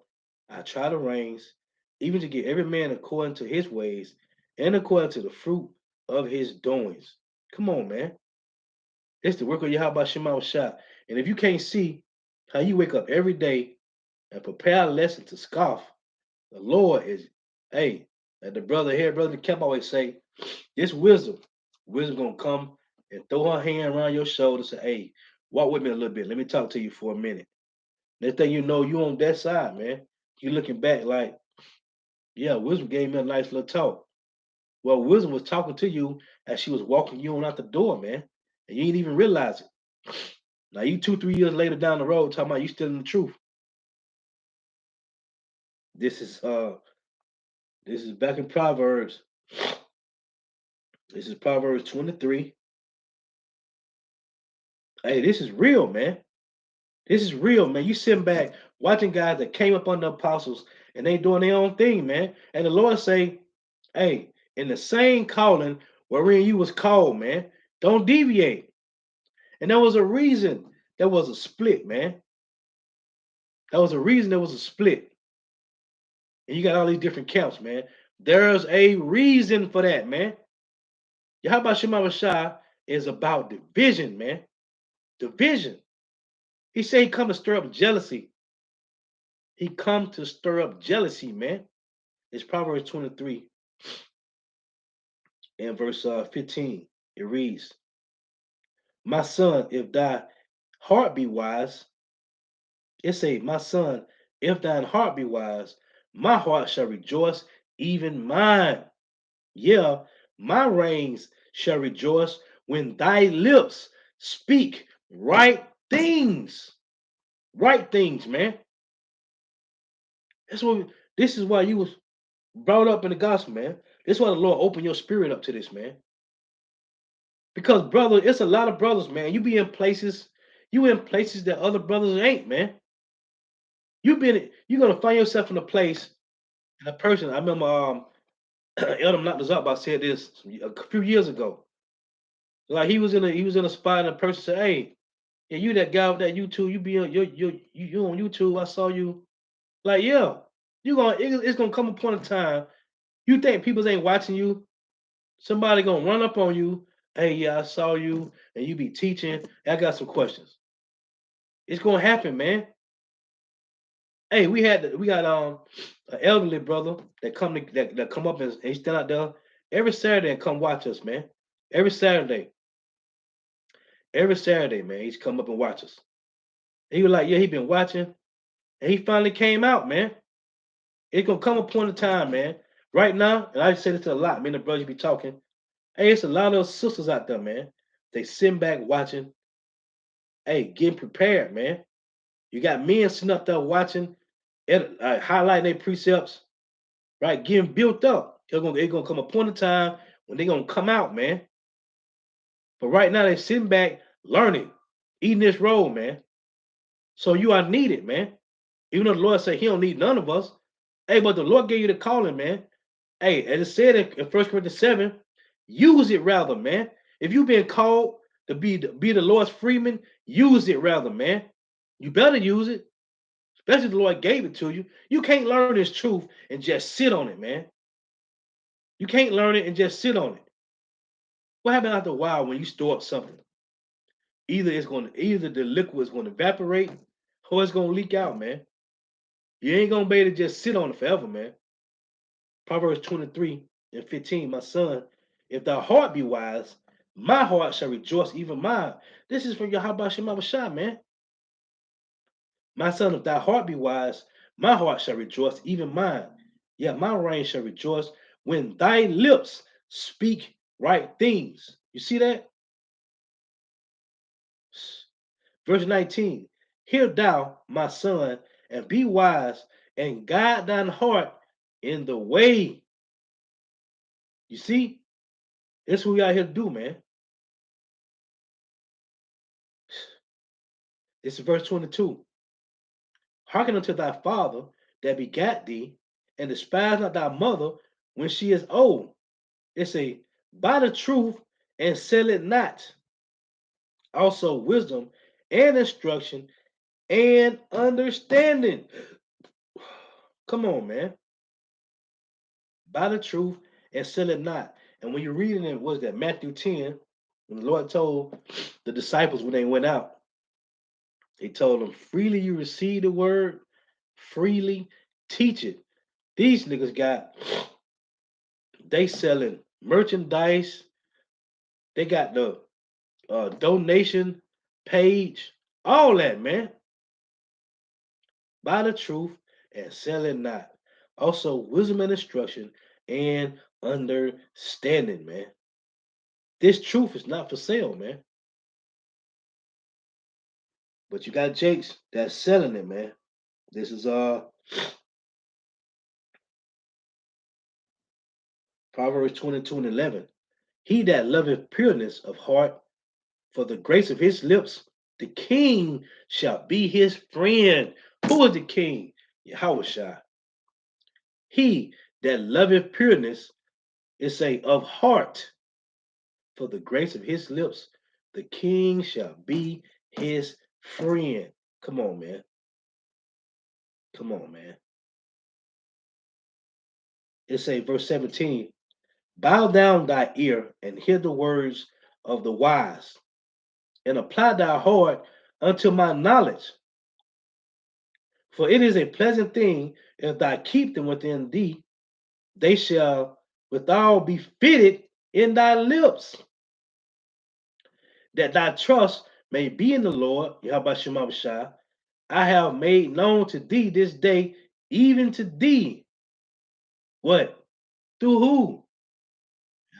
Speaker 1: I try the reins, even to get every man according to his ways and according to the fruit of his doings. Come on, man. It's the work of Yahweh Shema Shah. And if you can't see how you wake up every day and prepare a lesson to scoff, the Lord is, hey, like the brother kept always say, this wisdom gonna come and throw her hand around your shoulder and say, hey, walk with me a little bit. Let me talk to you for a minute. Next thing you know, you on that side, man. You looking back like, yeah, wisdom gave me a nice little talk. Well, wisdom was talking to you as she was walking you on out the door, man. And you didn't even realize it. Now you 2-3 years later down the road talking about you still in the truth. This is back in Proverbs. This is Proverbs 23. Hey, this is real, man. This is real, man. You sitting back watching guys that came up on the apostles and they doing their own thing, man. And the Lord say, hey, in the same calling wherein you was called, man, don't deviate. And there was a reason there was a split, man. There was a reason there was a split. And you got all these different camps, man. There's a reason for that, man. Yahawashi is about division, man. Division. He said he come to stir up jealousy. He come to stir up jealousy, man. It's Proverbs 23 and verse 15. It reads, my son, if thy heart be wise, it say, my son, if thine heart be wise, my heart shall rejoice, even mine. Yeah, my reins shall rejoice when thy lips speak right things. Right things, man. That's what. This is why you was brought up in the gospel, man. This is why the Lord opened your spirit up to this, man. Because brother, it's a lot of brothers, man. You in places that other brothers ain't, man. You're gonna find yourself in a place and a person. I remember Elder knocked us up. I said this a few years ago. Like he was in a spot and a person said, hey, yeah, you that guy with that YouTube, you be on you on YouTube. I saw you. Like, yeah, it's gonna come a point in time. You think people ain't watching you? Somebody gonna run up on you. Hey, yeah, I saw you, and you be teaching. I got some questions. It's gonna happen, man. Hey, we got an elderly brother that come up and he stand out there every Saturday and come watch us, man. Every Saturday, every Saturday, man, he's come up and watch us. He was like, yeah, he been watching, and he finally came out, man. It's gonna come a point in time, man. Right now, and I say this to a lot, me and the brothers be talking. Hey, it's a lot of sisters out there, man. They sitting back watching. Hey, getting prepared, man. You got men sitting up there watching, highlighting their precepts, right? Getting built up. It's gonna come a point in time when they're gonna come out, man. But right now they're sitting back, learning, eating this roll, man. So you are needed, man. Even though the Lord said He don't need none of us. Hey, but the Lord gave you the calling, man. Hey, as it said in 1 Corinthians 7, use it rather, man. If you've been called to be the Lord's freeman, use it rather, man. You better use it, especially if the Lord gave it to you. You can't learn this truth and just sit on it, man. You can't learn it and just sit on it. What happens after a while when you store up something? Either the liquid is going to evaporate or it's going to leak out, man. You ain't going to be able to just sit on it forever, man. Proverbs 23 and 15, my son, if thy heart be wise, my heart shall rejoice, even mine. This is from Yahawashi, man. My son, if thy heart be wise, my heart shall rejoice, even mine. Yet my reign shall rejoice when thy lips speak right things. You see that? Verse 19, hear thou, my son, and be wise, and guide thine heart in the way. You see? That's what we out here to do, man. This is verse 22. Hearken unto thy father that begat thee, and despise not thy mother when she is old. It's a buy the truth and sell it not. Also wisdom and instruction and understanding. Come on, man. Buy the truth and sell it not. And when you're reading it, was that Matthew 10, when the Lord told the disciples when they went out, He told them, freely you receive the word, freely teach it. These niggas they selling merchandise. They got the donation page, all that, man. Buy the truth and sell it not. Also, wisdom and instruction and understanding, man. This truth is not for sale, man. But you got Jakes that's selling it, man. This is Proverbs 22 and 11. He that loveth pureness of heart, for the grace of his lips The king shall be his friend. Who is the king? Yahawashi. He that loveth pureness is say of heart, for the grace of his lips, the king shall be his friend. Come on, man. Come on, man. It say verse 17, bow down thy ear and hear the words of the wise, and apply thy heart unto my knowledge. For it is a pleasant thing if thou keep them within thee, they shall withal be fitted in thy lips, that thy trust may be in the Lord. Yahawashi, I have made known to thee this day, even to thee. What? Through who?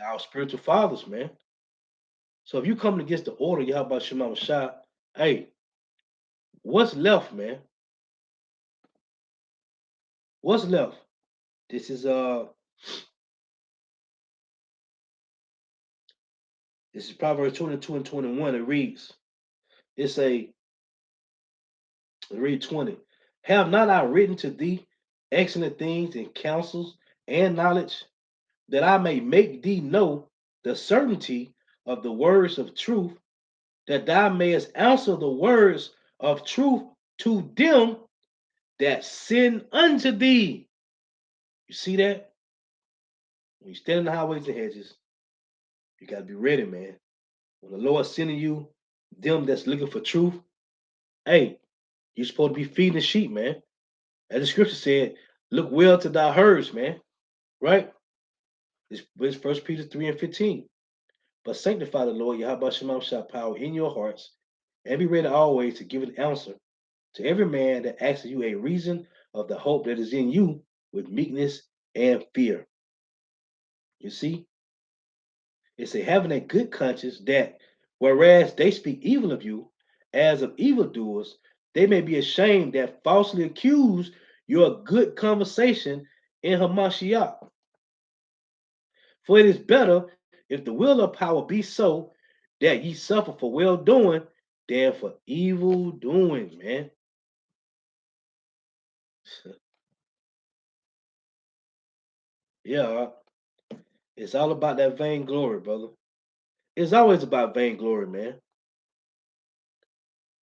Speaker 1: Our spiritual fathers, man. So if you come against the order, Yahawashi, hey, what's left, man? What's left? This is Proverbs 22 and 21. It reads, it's a read 20. Have not I written to thee excellent things and counsels and knowledge, that I may make thee know the certainty of the words of truth, that thou mayest answer the words of truth to them that sin unto thee. You see that? When you stand in the highways and hedges, you got to be ready, man. When the Lord's sending you them that's looking for truth, hey, you're supposed to be feeding the sheep, man. As the scripture said, look well to thy herds, man. Right? It's 1 Peter 3 and 15. But sanctify the Lord Yahawah shall power in your hearts, and be ready always to give an answer to every man that asks you a reason of the hope that is in you with meekness and fear. You see, it's a having a good conscience that, whereas they speak evil of you, as of evildoers, they may be ashamed that falsely accuse your good conversation in Hamashiach. For it is better if the will of power be so that ye suffer for well doing than for evil doing, man. Yeah, it's all about that vainglory, brother. It's always about vainglory, man.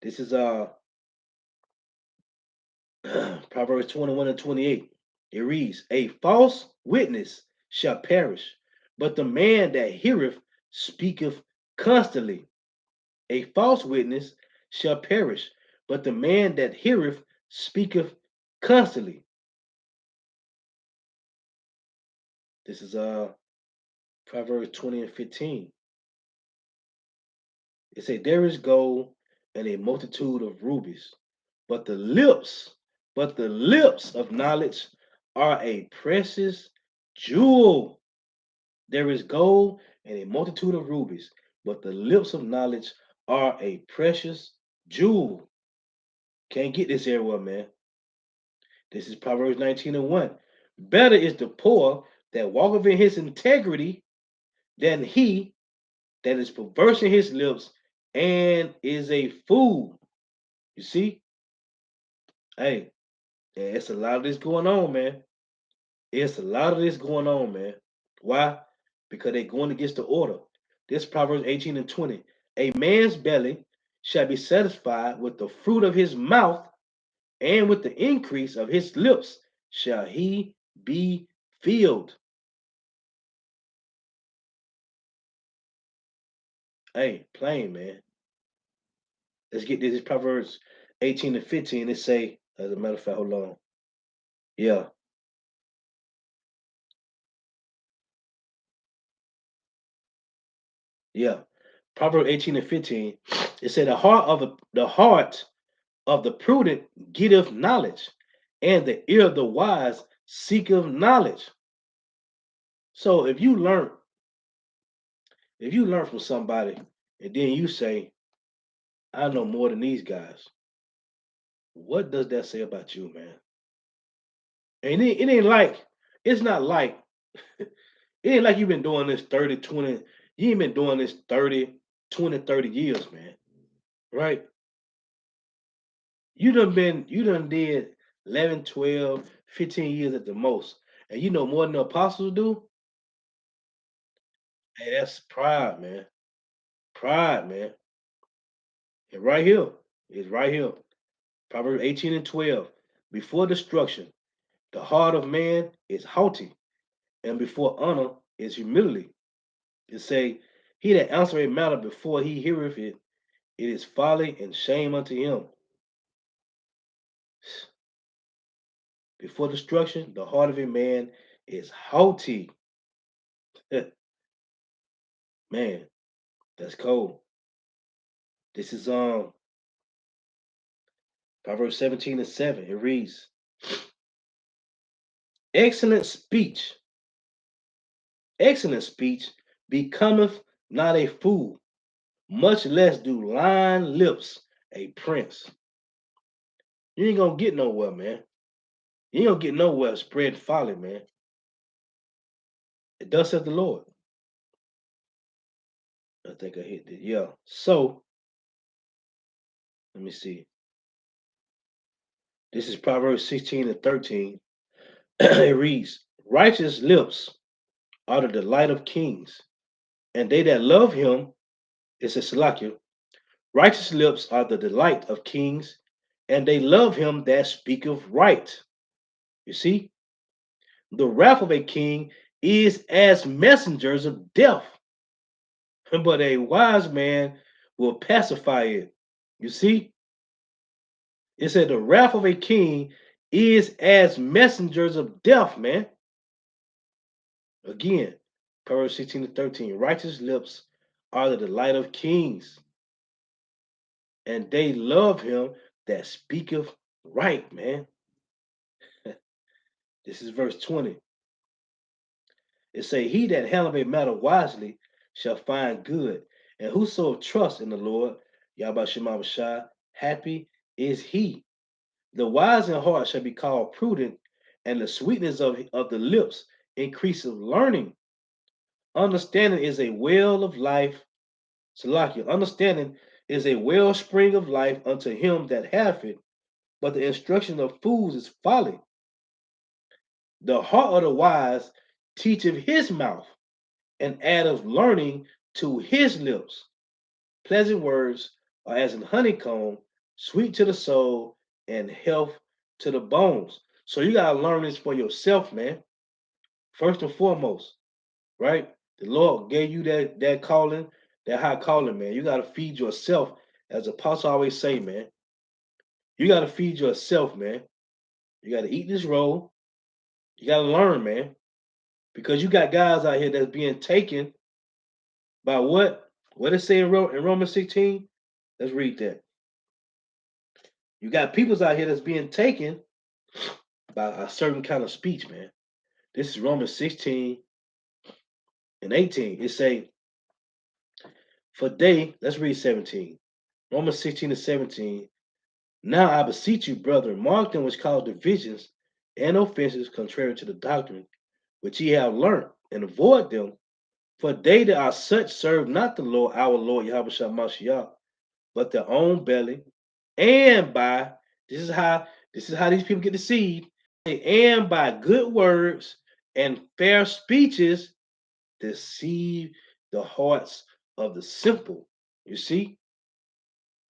Speaker 1: This is Proverbs 21 and 28. It reads, a false witness shall perish, but the man that heareth speaketh constantly. A false witness shall perish, but the man that heareth speaketh constantly. This is Proverbs 20 and 15. It says, there is gold and a multitude of rubies, but the lips of knowledge are a precious jewel. There is gold and a multitude of rubies, but the lips of knowledge are a precious jewel. Can't get this everywhere, man. This is Proverbs 19 and 1. Better is the poor that walketh in his integrity than he that is perverse in his lips and is a fool. You see? Hey, it's a lot of this going on, man. It's a lot of this going on, man. Why? Because they're going against the order. This Proverbs 18 and 20. A man's belly shall be satisfied with the fruit of his mouth, and with the increase of his lips shall he be filled. Hey, plain, man. Let's get this. Proverbs 18 and 15. It say, as a matter of fact, hold on. Yeah, yeah. Proverbs 18 and 15. It said, the heart of the prudent getteth knowledge, and the ear of the wise seeketh knowledge. So if you learn from somebody, and then you say, I know more than these guys, what does that say about you, man? And it ain't like, it's not like, it ain't like you've been doing this 30, 20. You ain't been doing this 30, 20, 30 years, man. Right? You done did 11, 12, 15 years at the most. And you know more than the apostles do? Hey, that's pride, man. Pride, man. And right here. It's right here. Proverbs 18 and 12. Before destruction, the heart of man is haughty, and before honor is humility. It say, he that answer a matter before he heareth it, it is folly and shame unto him. Before destruction, the heart of a man is haughty. Man, that's cold. This is Proverbs 17 and 7. It reads, excellent speech, excellent speech becometh not a fool, much less do lying lips a prince. You ain't gonna get nowhere, man. You ain't gonna get nowhere spreading folly, man. It does says the Lord. I think I hit it. Yeah. So let me see. This is Proverbs 16 and 13. It reads, righteous lips are the delight of kings, and they that love him, it's a Salakia, righteous lips are the delight of kings, and they love him that speaketh right. You see, the wrath of a king is as messengers of death, but a wise man will pacify it. You see, it said the wrath of a king is as messengers of death, man. Again, Proverbs 16 to 13. Righteous lips are the delight of kings, and they love him that speaketh right, man. This is verse 20. It say, he that handleth a matter wisely shall find good, and whoso trusts in the Lord, Yahawah, happy is he. The wise in heart shall be called prudent, and the sweetness of the lips increase of learning. Understanding is a well of life. Salakia, understanding is a wellspring of life unto him that hath it, but the instruction of fools is folly. The heart of the wise teacheth his mouth, and addeth learning to his lips. Pleasant words are as an honeycomb, sweet to the soul, and health to the bones. So you gotta learn this for yourself, man. First and foremost, right? The Lord gave you that calling, that high calling, man. You gotta feed yourself, as the apostle always say, man. You gotta feed yourself, man. You gotta eat this roll. You gotta learn, man, because you got guys out here that's being taken by what? What it say in Romans 16? Let's read that. You got peoples out here that's being taken by a certain kind of speech, man. This is Romans 16 and 18. It say, for they, let's read 17. Romans 16 and 17. Now I beseech you, brethren, mark them which cause divisions and offenses contrary to the doctrine which ye have learned, and avoid them. For they that are such serve not the Lord, our Lord Yahawashi Mashiach, but their own belly, and by this is how these people get deceived, and by good words and fair speeches deceive the hearts of the simple. You see,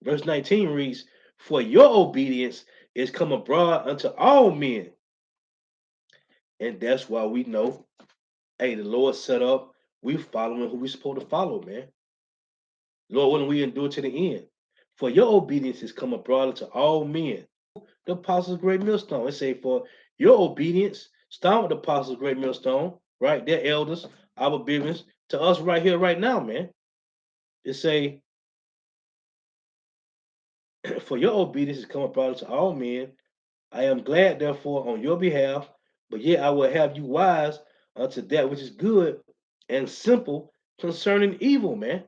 Speaker 1: verse 19 reads, for your obedience is come abroad unto all men. And that's why we know, hey, the Lord set up, we following who we supposed to follow, man. Lord, willing, we endure to the end. For your obedience is come abroad unto all men. The apostles' great millstone. It say, for your obedience, start with the apostles' great millstone, right? Their elders, our business, to us right here, right now, man. It say, for your obedience is come abroad unto all men. I am glad, therefore, on your behalf, but yet I will have you wise unto that which is good and simple concerning evil, man.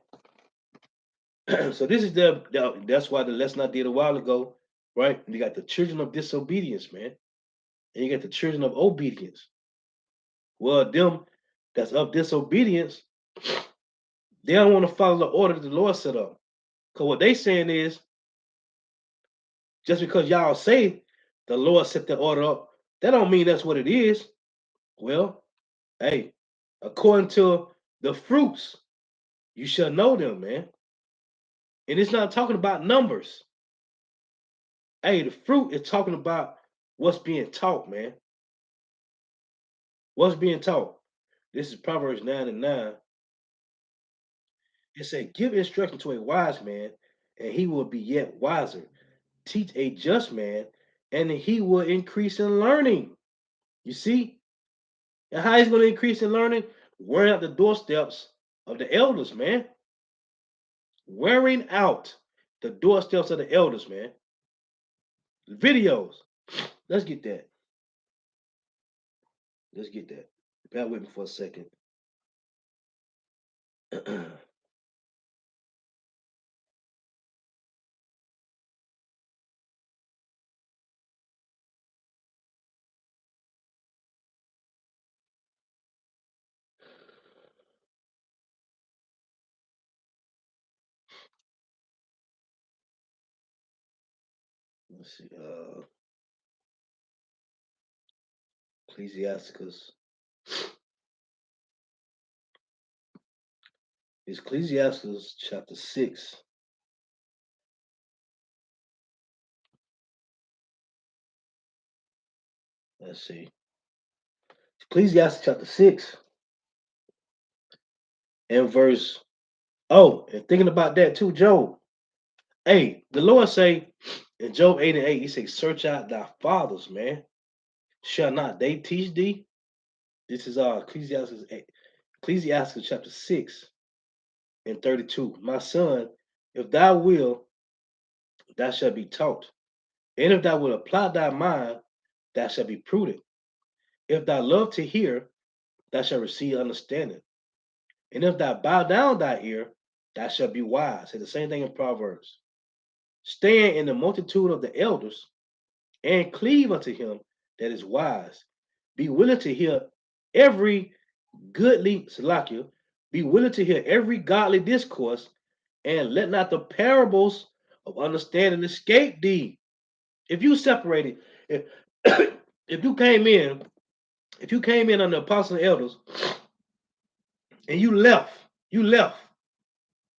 Speaker 1: So this is that's why the lesson I did a while ago, right? You got the children of disobedience, man, and you got the children of obedience. Well, them that's of disobedience, they don't want to follow the order that the Lord set up. Because what they saying is, Just because y'all say the Lord set the order up, that don't mean that's what it is. Well, hey, according to the fruits, you shall know them, man. And it's not talking about numbers. Hey, the fruit is talking about what's being taught, man. What's being taught? This is Proverbs 9 and 9. It said, give instruction to a wise man, and he will be yet wiser. Teach a just man, and he will increase in learning. You see? And how he's going to increase in learning? Wearing out the doorsteps of the elders, man. Wearing out the doorsteps of the elders, man. Videos. Let's get that. Let's get that. Bear with me for a second. Let's see. Ecclesiasticus. Ecclesiasticus chapter 6. Let's see. Ecclesiastes chapter 6 and verse. Oh, and thinking about that too, Job. Hey, the Lord say in Job 8 and 8, he say, search out thy fathers, man. Shall not they teach thee? This is Ecclesiastes 8, Ecclesiastes chapter 6 and 32. My son, if thou will, thou shalt be taught. And if thou wilt apply thy mind, thou shalt be prudent. If thou love to hear, thou shalt receive understanding. And if thou bow down thy ear, thou shalt be wise. Say the same thing in Proverbs. Stand in the multitude of the elders and cleave unto him that is wise. Be willing to hear every goodly salakia, be willing to hear every godly discourse, and let not the parables of understanding escape thee. If you separated, if if if you came in on the apostles and elders and you left,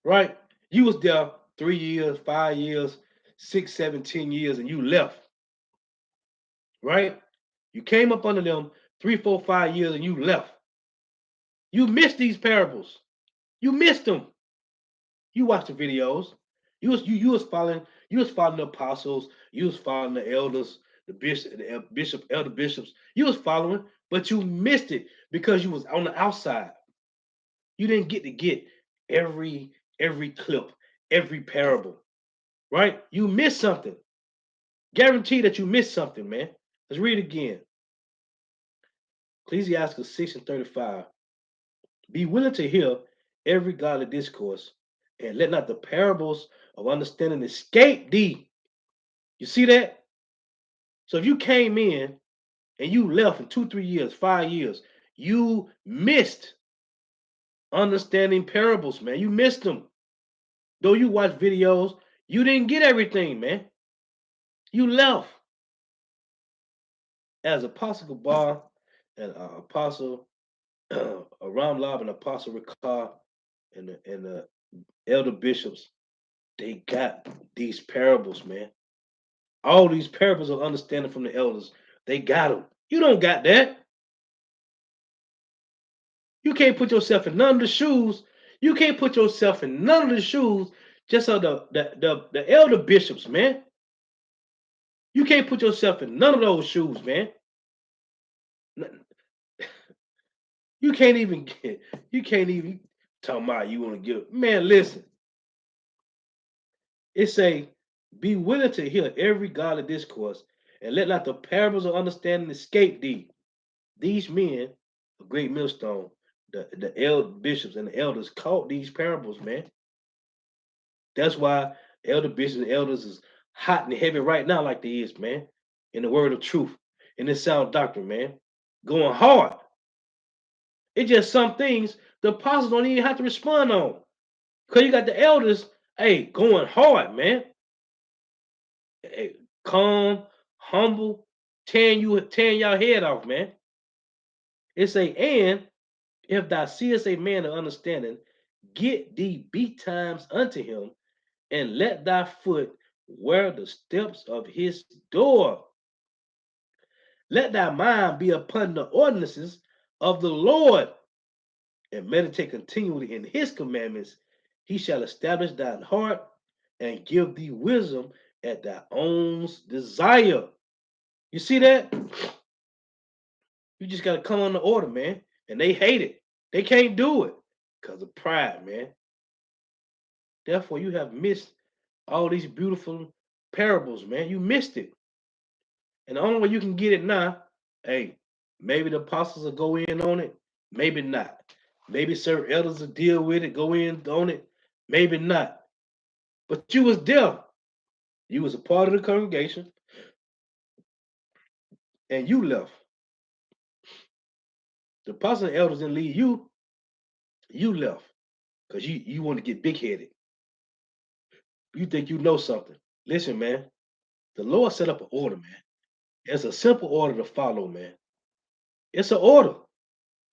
Speaker 1: right? You was there 3 years, 5 years, 6, 7, 10 years, and you left, right? You came up under them 3, 4, 5 years, and you left. You missed these parables. You missed them. You watched the videos. You was following the apostles. You was following the elders, the elder bishops. You was following, but you missed it because you was on the outside. You didn't get every clip, every parable, right? You missed something. Guarantee that you missed something, man. Let's read it again. Ecclesiastes 6 and 35. Be willing to hear every godly discourse, and let not the parables of understanding escape thee. You see that? So if you came in and you left in 2, 3 years, 5 years, you missed understanding parables, man. You missed them. Though you watch videos, you didn't get everything, man. You left. As Apostle Gabar and Apostle Aram Lab and Apostle Ricard and the elder bishops, they got these parables, man. All these parables of understanding from the elders, they got them. You don't got that. You can't put yourself in none of the shoes. You can't put yourself in none of the shoes just of the elder bishops, man. You can't put yourself in none of those shoes, man. You can't even get. You can't even talk about you want to give. Man, listen. It say, be willing to hear every godly discourse, and let not the parables of understanding escape thee. These men, a great millstone, the elder bishops and the elders caught these parables, man. That's why elder bishops and elders is hot and heavy right now, like they is, man, in the word of truth, in this sound doctrine, man, going hard. It's just some things the apostles don't even have to respond on. Because you got the elders, hey, going hard, man. Hey, calm, humble, tearing y'all head off, man. It say, and if thou seest a man of understanding, get thee beat times unto him, and let thy foot wear the steps of his door. Let thy mind be upon the ordinances of the Lord, and meditate continually in his commandments. He shall establish thine heart and give thee wisdom at thy own desire. You see that? You just got to come on the order, man. And they hate it. They can't do it because of pride, man. Therefore, you have missed all these beautiful parables, man. You missed it. And the only way you can get it now, hey, maybe the apostles will go in on it, maybe not. Maybe certain elders will deal with it, go in on it, maybe not. But you was there. You was a part of the congregation, and you left. The apostles and elders didn't leave you. You left because you want to get big headed. You think you know something. Listen, man. The Lord set up an order, man. It's a simple order to follow, man. It's an order.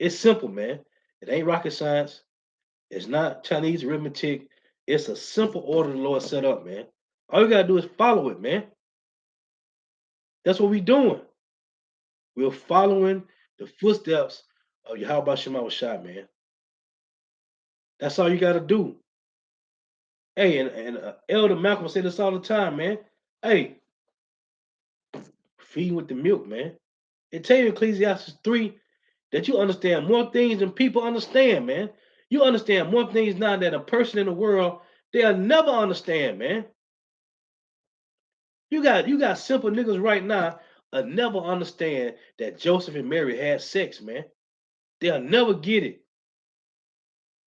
Speaker 1: It's simple, man. It ain't rocket science. It's not Chinese arithmetic. It's a simple order the Lord set up, man. All you gotta do is follow it, man. That's what we're doing. We're following the footsteps of Yahawashi, man. That's all you gotta do. Hey, and Elder Malcolm say this all the time, man. Hey, feed with the milk, man. It tell you in Ecclesiastes 3 that you understand more things than people understand, man. You understand more things now that a person in the world they'll never understand, man. You got simple niggas right now never understand that Joseph and Mary had sex, man. They'll never get it.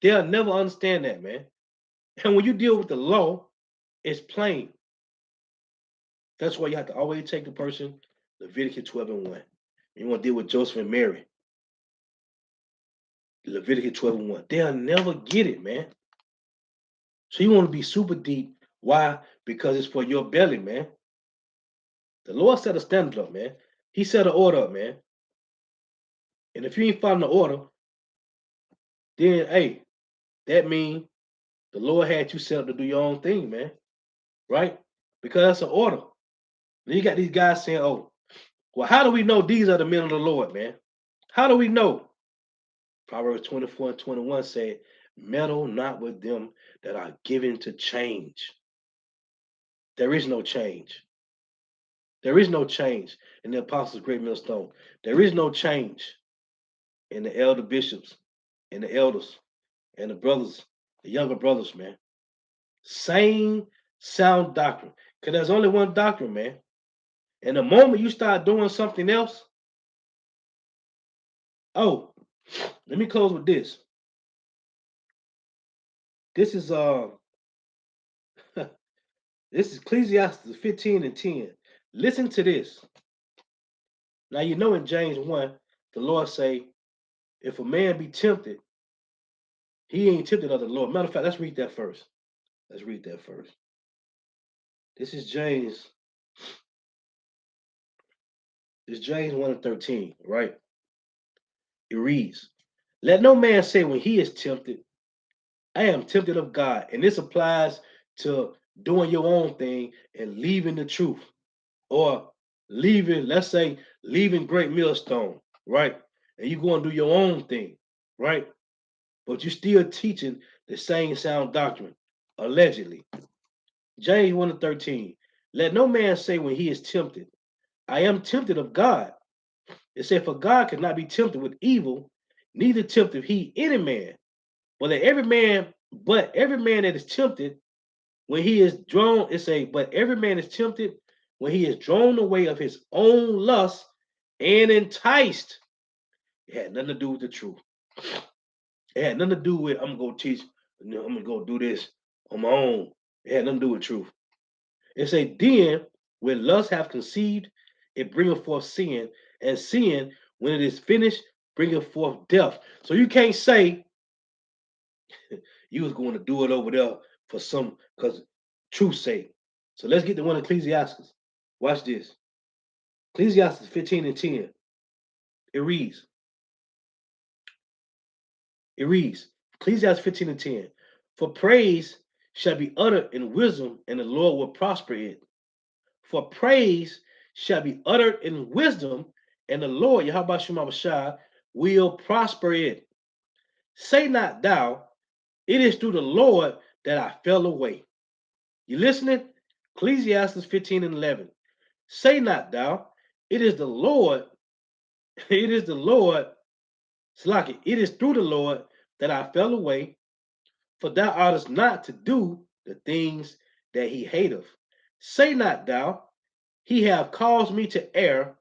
Speaker 1: They'll never understand that, man. And when you deal with the law, it's plain. That's why you have to always take the person Leviticus 12 and 1. You want to deal with Joseph and Mary. Leviticus 12 and 1. They'll never get it, man. So you want to be super deep. Why? Because it's for your belly, man. The Lord set a standard up, man. He set an order up, man. And if you ain't following the order, then hey, that means the Lord had you set up to do your own thing, man. Right? Because that's an order. Then you got these guys saying, oh, well, how do we know these are the men of the Lord, man? How do we know? Proverbs 24 and 21 say, meddle not with them that are given to change. There is no change. There is no change in the apostles' great millstone. There is no change in the elder bishops and the elders and the brothers, the younger brothers, man. Same sound doctrine. Because there's only one doctrine, man. And the moment you start doing something else, oh, let me close with this. This is this is Ecclesiastes 15 and 10. Listen to this. Now you know in James 1, the Lord say, if a man be tempted, he ain't tempted of the Lord. Matter of fact, let's read that first. Let's read that first. This is James. It's James 1 and 13, right? It reads, let no man say when he is tempted, I am tempted of God. And this applies to doing your own thing and leaving the truth. Or leaving, let's say, leaving Great Millstone, right? And you go and do your own thing, right? But you're still teaching the same sound doctrine, allegedly. James 1 and 13. Let no man say when he is tempted, I am tempted of God. It said, for God cannot be tempted with evil, neither tempteth he any man. But every man that is tempted, when he is drawn, but every man is tempted when he is drawn away of his own lust and enticed. It had nothing to do with the truth. It had nothing to do with I'm gonna go teach, I'm gonna go do this on my own. It had nothing to do with truth. It say, then when lust hath conceived, it bringeth forth sin, and sin, when it is finished, bringeth forth death. So you can't say you was going to do it over there for some because truth's sake. So let's get to one Ecclesiastes. Watch this. Ecclesiastes 15 and 10. It reads, Ecclesiastes 15 and 10. For praise shall be uttered in wisdom, and the Lord will prosper it. For praise shall be uttered in wisdom, and the Lord, Yahawashi, will prosper it. Say not thou, it is through the Lord that I fell away. You listening? Ecclesiastes 15 and 11. Say not thou, it is the Lord, it is the Lord, Slaki, it is through the Lord that I fell away, for thou oughtest not to do the things that he hateth. Say not thou, he have caused me to err,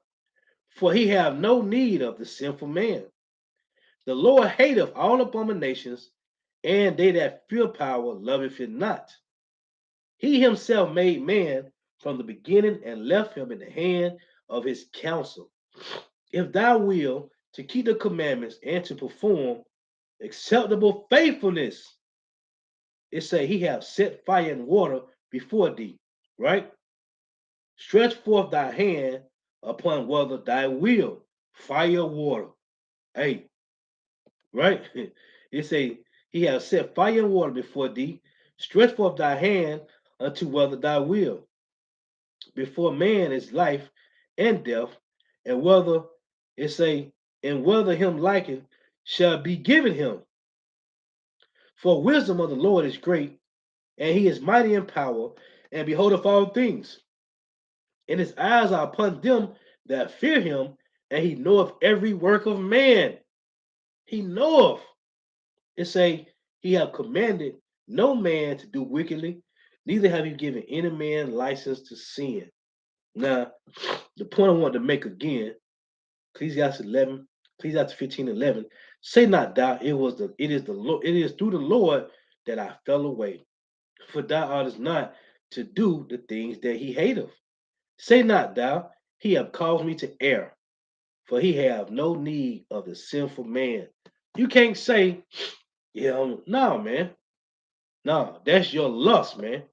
Speaker 1: for he have no need of the sinful man. The Lord hateth all abominations, and they that fear power loveth it not. He himself made man from the beginning and left him in the hand of his counsel. If thou will to keep the commandments and to perform acceptable faithfulness, it say he have set fire and water before thee, right? Stretch forth thy hand upon whether thy will, fire, water. Hey, right? It say he has set fire and water before thee. Stretch forth thy hand unto whether thy will. Before man is life and death, and whether it say, and whether him liketh shall be given him. For wisdom of the Lord is great, and he is mighty in power, and beholdeth all things. And his eyes are upon them that fear him, and he knoweth every work of man. He knoweth. It say, he have commanded no man to do wickedly, neither have he given any man license to sin. Now, the point I want to make again, Ecclesiastes 15 and 11, say not thou, it is the Lord, it is through the Lord that I fell away. For thou oughtest not to do the things that he hateth. Say not thou, he have caused me to err, for he have no need of the sinful man. You can't say, yeah, no, man. No, that's your lust, man.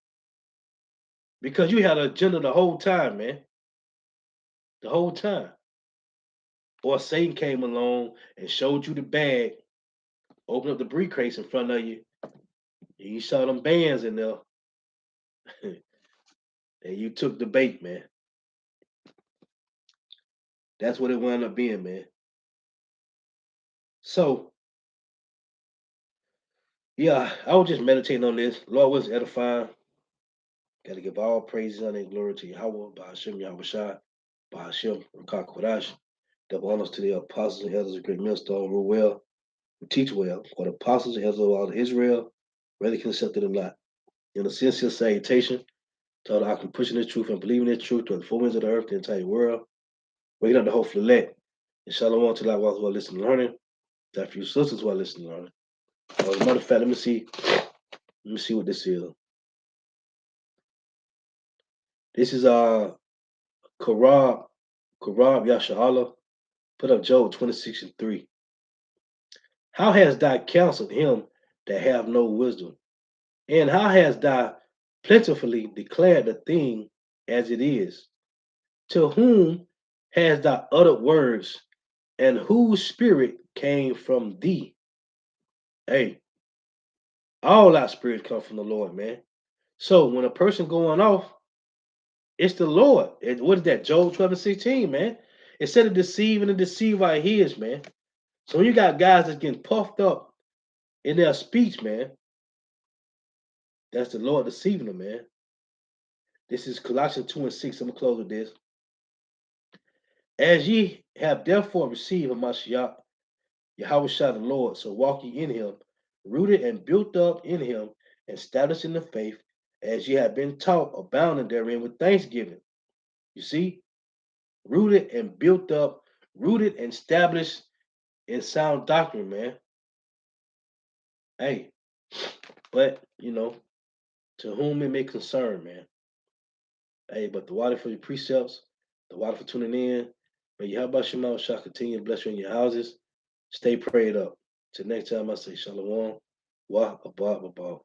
Speaker 1: Because you had an agenda the whole time, man. The whole time. Or Satan came along and showed you the bag, opened up the briefcase in front of you, and you saw them bands in there, and you took the bait, man. That's what it wound up being, man. So, yeah, I was just meditating on this. Lord was edifying. Got to give all praises, honor, and glory to Yahawah, Bahasham, Yahawashi, Bahasham, Rawchaa, Qadash. Double honors to the apostles and elders of great millstone, rule well, who teach well, for the apostles and elders of all of Israel, whether can accept it or not. In a sincere salutation to all the can pushing the truth and believing the truth to the four winds of the earth, the entire world, waking up the whole elect. And shalom to that while listening and learning. That few sisters while listening and learning. As a matter of fact, let me see what this is. This is Karab Yashala. Put up Job 26 and 3. How has thou counseled him that have no wisdom? And how has thou plentifully declared the thing as it is? To whom has thou uttered words, and whose spirit came from thee? Hey, all our spirits come from the Lord, man. So when a person going off, it's the Lord. What is that? Job 12 and 16, man. Instead of deceiving and deceive our ears, man. So when you got guys that's getting puffed up in their speech, man, that's the Lord deceiving them, man. This is Colossians 2 and 6. I'm going to close with this. As ye have therefore received a Mashiach, Yahawashi the Lord, so walk ye in him, rooted and built up in him, and established in the faith, as ye have been taught, abounding therein with thanksgiving. You see? Rooted and built up, rooted and established in sound doctrine, man. Hey, but, to whom it may concern, man. Hey, but the water for your precepts, the water for tuning in. May Yahawah shall continue to bless you in your houses. Stay prayed up. Till next time, I say shalom. Wa abba.